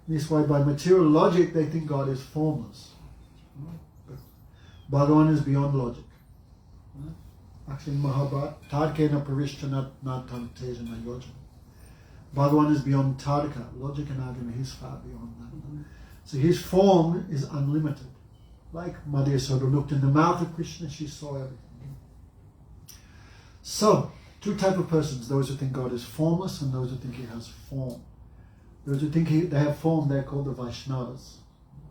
This way, by material logic, they think God is formless. But Bhagavan is beyond logic. Actually, in Mahabharata, Tadkena Parishtanat Natantejana Yojana. Bhagavan is beyond Tadka, logic and argument, he's far beyond that. So his form is unlimited. Like Madhya Soda looked in the mouth of Krishna, she saw everything. So, two type of persons, those who think God is formless and those who think he has form. Those who think they have form, they're called the Vaishnavas.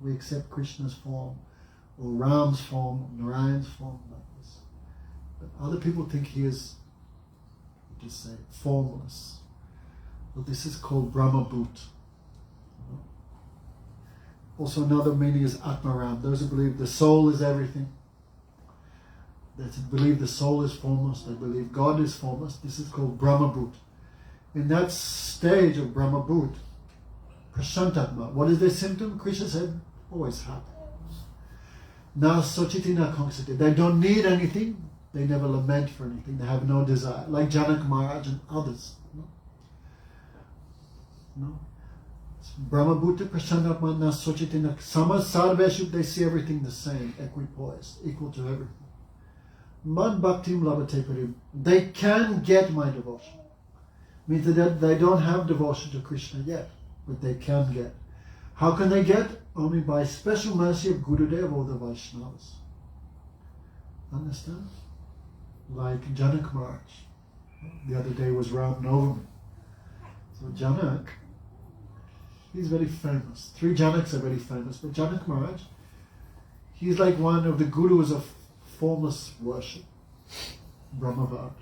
We accept Krishna's form, or Ram's form, or Narayan's form, like this. But other people think he is, just say, formless. But this is called Brahma Bhut. Also another meaning is Atmaram. Those who believe the soul is everything. They believe the soul is formless. They believe God is formless. This is called Brahma Bhut. In that stage of Brahma Bhut, Prashantatma, what is their symptom? Krishna said, always happy. Na Sochiti na Kongsati. They don't need anything. They never lament for anything. They have no desire. Like Janak Maharaj and others. No? Brahma Bhuta Prashantatma na Sochiti na Sarveshu, they see everything the same, equipoised, equal to everything. Mad Bhaktim Labate Parim. They can get my devotion. Means that they don't have devotion to Krishna yet, but they can get. How can they get? Only by special mercy of Gurudev or the Vaishnavas. Understand? Like Janak Maharaj. The other day was Ram Navami. So Janak, he's very famous. 3 Janaks are very famous, but Janak Maharaj, he's like one of the gurus of formless worship. Brahmavad.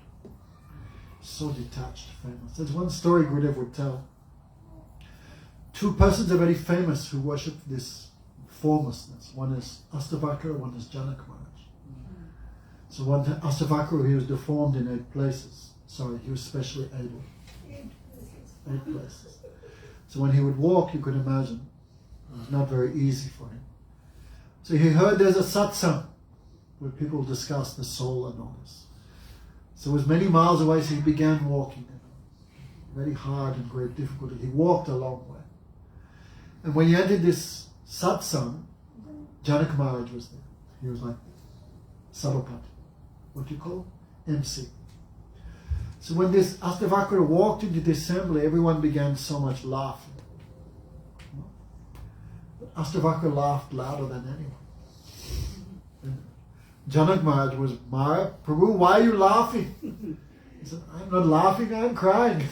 So detached, famous. There's one story Gurudev would tell. 2 persons are very famous who worship this formlessness. One is Astavakra, one is Janak Maharaj. So one Astavakra, he was deformed in 8 places. Sorry, he was specially able. 8 places. So when he would walk, you could imagine, it was not very easy for him. So he heard there's a satsang where people discuss the soul and all this. So it was many miles away, so he began walking. Very hard and great difficulty. He walked a long way. And when he entered this satsang, Janak Maharaj was there. He was like Sabapati. What do you call? MC. So when this Astavakra walked into the assembly, everyone began so much laughing. But Astavakra laughed louder than anyone. And Janak Maharaj was, Maharaj, Prabhu, why are you laughing? He said, I'm not laughing, I'm crying.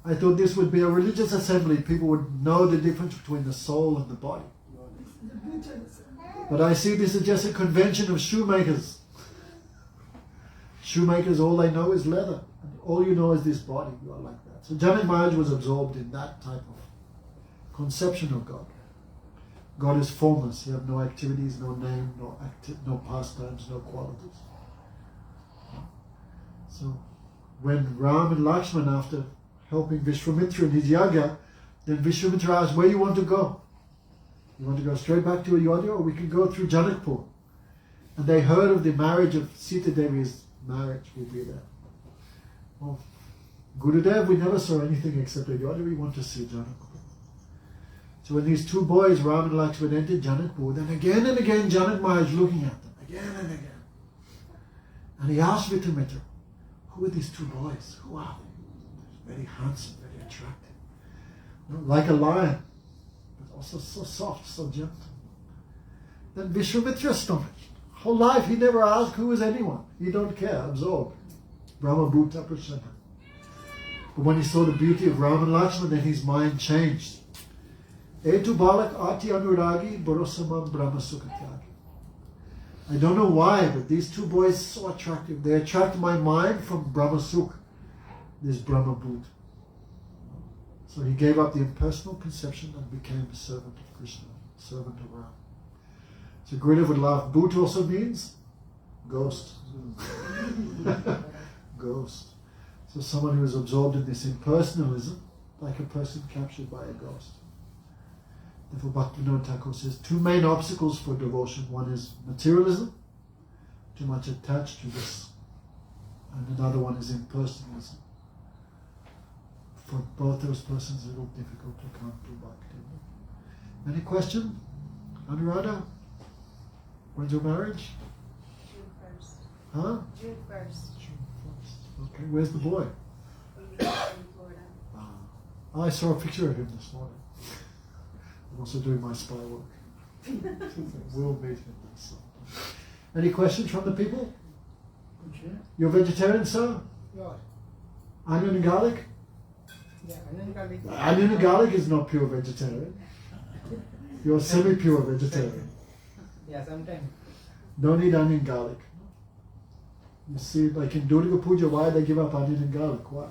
I thought this would be a religious assembly. People would know the difference between the soul and the body. But I see this is just a convention of shoemakers. Shoemakers, all they know is leather. And all you know is this body. You are like that. So Janak Maharaj was absorbed in that type of conception of God. God is formless. You have no activities, no name, no pastimes, no qualities. So when Ram and Lakshman, after helping Vishwamitra in his yaga, then Vishwamitra asked, where you want to go? You want to go straight back to Ayodhya, or we can go through Janakpur? And they heard of the marriage of Sita Devi's marriage would be there. Well, Gurudev, we never saw anything except Ayodhya. We want to see Janakpur. So when these 2 boys, Ram and Lakshman, entered Janakpur, then again and again Janak Maharaj looking at them, again and again. And he asked Vishwamitra, who are these 2 boys? Who are they? Very handsome, very attractive. Like a lion, but also so soft, so gentle. Then Vishwamitra astonished. Whole life he never asked who is anyone. He don't care, absorbed. Brahma Bhuta Prashanna. But when he saw the beauty of Ram and Lakshman, then his mind changed. Etu balak ati anuragi borosamam brahma sukatyagi. I don't know why, but these 2 boys are so attractive. They attract my mind from Brahma Sukha, this Brahma Bhut. So he gave up the impersonal conception and became a servant of Krishna, servant of Ram. So Gurudev would laugh. Bhut also means ghost. Ghost. So someone who is absorbed in this impersonalism, like a person captured by a ghost. Therefore Bhaktivinoda Thakur says 2 main obstacles for devotion. One is materialism, too much attached to this. And another one is impersonalism. For both those persons, it's a little difficult to come to Bhakti. Any question? Anuradha? When's your marriage? June 1st. Huh? June 1st. June 1st. Okay, where's the boy? In Florida. I saw a picture of him this morning. I'm also doing my spy work. We'll meet him. So. Any questions from the people? Okay. You're vegetarian, sir? Yeah. Onion and garlic? Yeah, onion garlic. Onion and garlic is not pure vegetarian. You're semi-pure vegetarian. Yeah, sometimes. Don't eat onion and garlic. You see, like in Durga Puja, why they give up onion and garlic? Why?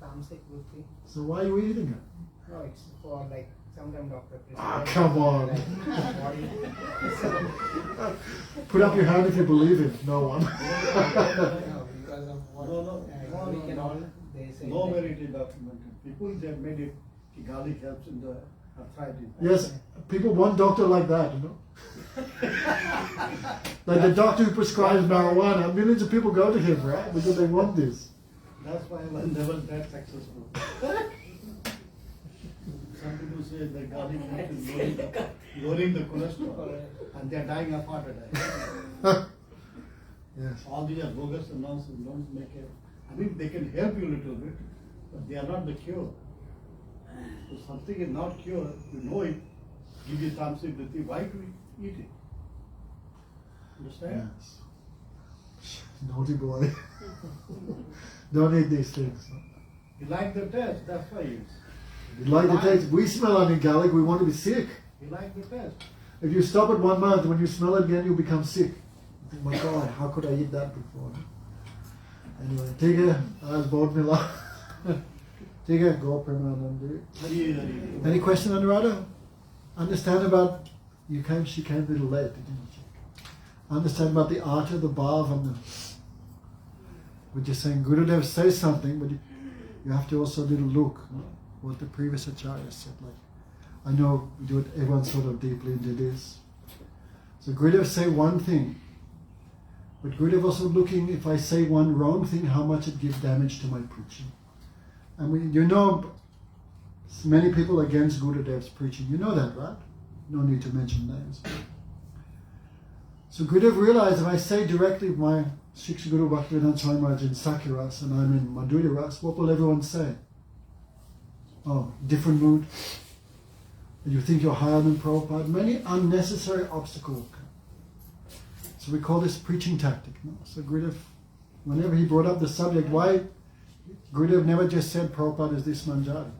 Tamasic buddhi. So why are you eating it? No, it's for like sometimes doctor Ah, prescribes come on. like body. Put up your hand if you believe it. No one. No, because of what No, we can all they say. Nowhere it is documented. People they have made it garlic helps in the arthritis. Yes, people want doctor like that, you know. Like the doctor who prescribes marijuana, millions of people go to him, right? Because they want this. That's why I was never that successful. Some people say the garlic helps in lowering the cholesterol and they are dying of heart attack. Yes. All these are bogus and nonsense. Don't make it. I mean, they can help you a little bit, but they are not the cure. So something is not cure, you know it, give you tamasic buddhi, why do we eat it? Understand? Yes. Naughty boy. Don't eat these things. You like the taste, that's why you You like the taste. We smell onion garlic, we want to be sick. You like the taste. If you stop it 1 month, when you smell it again, you'll become sick. You think, my God, how could I eat that before? Anyway, take it. As board mila. Take it. Go Premanandi. Hari, hari. Any question, Anuradha? Understand about she came a little late, didn't she? Understand about the art of the bhav and the. We're just saying Gurudev says something, but you have to also little look what the previous acharya said. Like, I know we do it, everyone sort of deeply into this. So Gurudev say one thing, but Gurudev also looking, if I say one wrong thing, how much it gives damage to my preaching. And you know, many people against Gurudev's preaching. You know that, right? No need to mention names. So Gurudev realized if I say directly my Shiksha Guru Bhaktivedanta Swami Maharaj in Sakyaras and I'm in Madhurya Ras, what will everyone say? Oh, different mood. You think you're higher than Prabhupada. Many unnecessary obstacles. So we call this preaching tactic. No? So Gurudev, whenever he brought up the subject, why Gurudev never just said Prabhupada is this Manjari.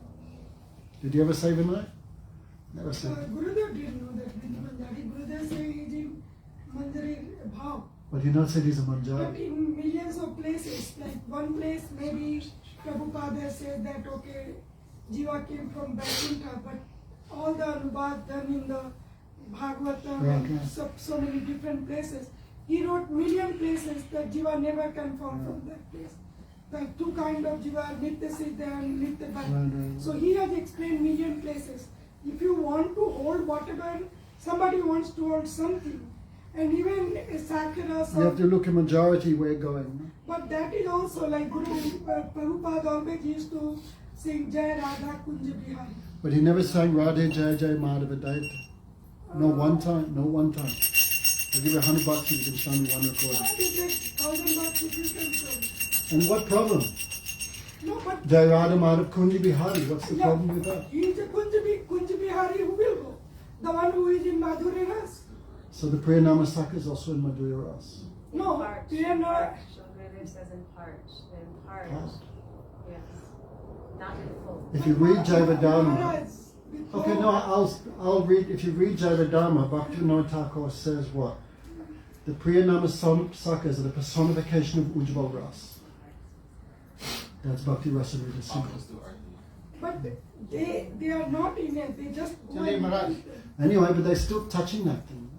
Did he ever say Vinay? Never said. Gurudev didn't know that Manjari. Gurudev said he is in Manjari Bhav. But he not said he's a But Manjari. in millions of places, like one place maybe Prabhupada said that okay, Jiva came from Vaikuntha, but all the Anubad done in the Bhagavatam and so many different places. He wrote million places that Jiva never can fall from that place. Like two kind of Jiva, Nitya Siddha and Nitya Bhakti. So he has explained million places. If you want to hold whatever, somebody wants to hold something, and even Sakyaras. You have to look at majority where going. No? But that is also like Guru Prabhupada always used to sing Jai Radha Kunja Bihari. But he never sang Radhe Jai Jai Madhava Daita. No one time, no one time. I'll give you $100 if you can show me one recording. What is it? $1,000 if you can show. And what problem? No, but Jai Radha Madhav Kunji Bihari, what's the yeah, problem with that? he is a Kunja Bihari who will go. The one who is in Madhurya Ras. So the prayer Namasaka is also in Madhurya Ras. No, Part. we are not. Gurudev says in part. In part. Part. Yes. Not in full. If you read Jayavadharma, Maharaj, okay, no, I'll read. If you read Jayavadharma, Bhaktivinoda Thakur says what? The Priya Namasaka is the personification of Ujjval Ras. That's Bhakti Rasamrita Singha. But they are not in it. They just go Chale and Maharaj. Anyway, but they're still touching that thing.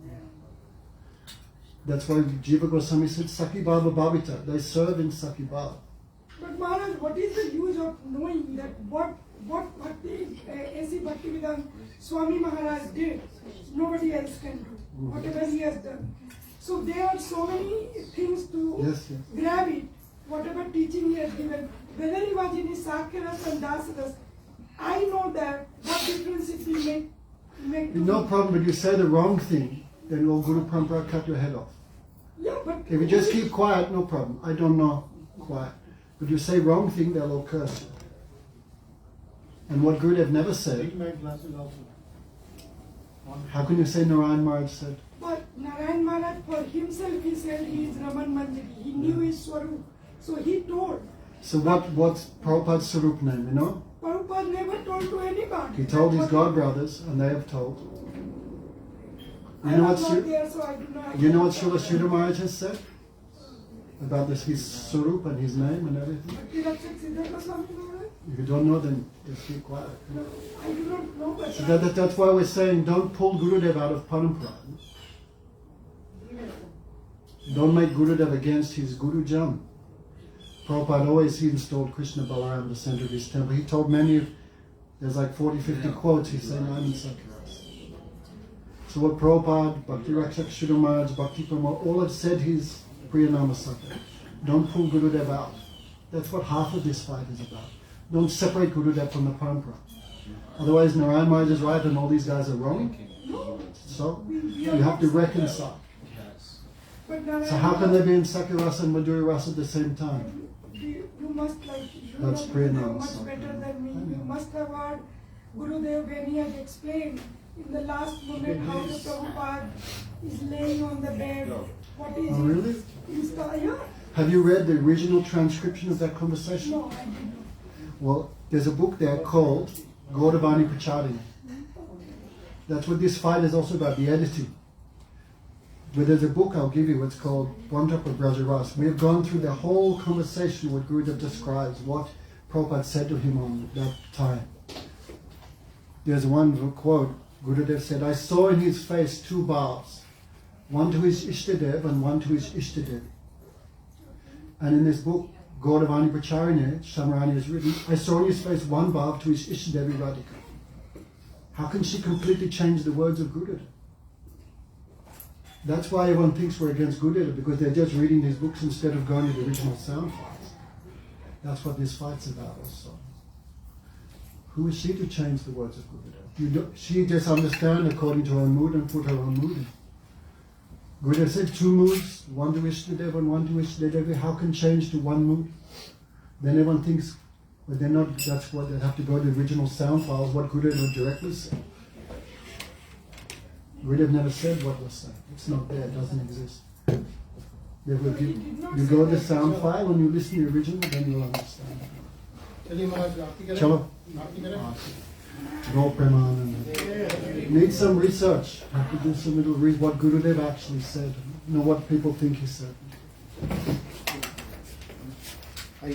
That's why Jiva Goswami said Saki Bhava Bhavita. They serve in Saki Bhava. But Maharaj, what is the use of knowing that what Bhakti, A.C. Bhaktivedanta Swami Maharaj did, nobody else can do, whatever he has done. So there are so many things to Yes. grab it, whatever teaching he has given, whether he was in his Sakyaras and Dasaras, I know that what difference it will make to No me. problem, but you say the wrong thing. then will Guru Parampara cut your head off. Yeah, but If you just keep quiet, no problem. I don't know, quiet. But you say wrong thing, they'll all curse you. And what Gurudev never said, Take my glasses also. how can you say Narayan Maharaj said? But Narayan Maharaj for himself he said he is Raman Manjari. He knew his Swarup. So he told. So what's Prabhupada's Sarup name, you know? Prabhupada never told to anybody. He told his What- god brothers, and they have told. I You know was what not Sri- there, so I do not. You know what Srila Sridhar Maharaj has said? About this, his Sarup and his name and everything? Bhakti Rakshak Siddhartha Goswami Maharaj? If you don't know, then just keep quiet. No, I do not know. But So that's why we're saying don't pull Gurudev out of Parampara. Don't make Gurudev against his Guru Jan. Prabhupada always he installed Krishna Balaram in the center of his temple. He told many, there's like 40, 50 quotes, he's saying, I'm in Sakyaras. So what Prabhupada, Bhakti Rakshak Sridhar Maharaj, Bhakti Pramod, all have said he's Priyanama Sakya. Don't pull Gurudev out. That's what half of this fight is about. Don't separate Gurudev from the Parampara. Otherwise Narayan Maharaj is right and all these guys are wrong. So you have to reconcile. But Narayan So how can they be in Sakya Rasa and Madhurya Rasa at the same time? You must like you That's know pretty Gurudev nice. much better than I me. know. You must have heard Gurudev when he had explained in the last moment how the Prabhupada is laying on the bed. What is Oh, really? Yeah. Have you read the original transcription of that conversation? No, I didn't. Well, there's a book there called Gaudavani Pracharini. That's what this fight is also about, the editing. But there's a book I'll give you, it's called Brantapa Brajaras. We have gone through the whole conversation, what Gurudev describes, what Prabhupada said to him on that time. There's one quote, Gurudev said, I saw in his face two bhavs, one to his Ishtadev and one to his Ishtadevi. And in this book, Gaudavani Pracharini, Shamarani has written, I saw in his face one bhav to his Ishtadevi Radhika. How can she completely change the words of Gurudev? That's why everyone thinks we're against Gurudev, because they're just reading these books instead of going to the original sound files. That's what this fight's about also. Who is she to change the words of Gurudev? She just understands according to her mood and put her own mood in. Gurudev said two moods, one to Ishtadev and one to Ishtadevi. How can change to one mood? Then everyone thinks, but they're not, that's what they have to go to the original sound files, what Gurudev would directly say. Gurudev never said what was said. It's not there, it doesn't exist. They will give, you go to the sound file and you listen to the original, then you'll understand. Chalo. Go Premanand. Need some research. Have to do some little what Gurudev actually said. What people think he said.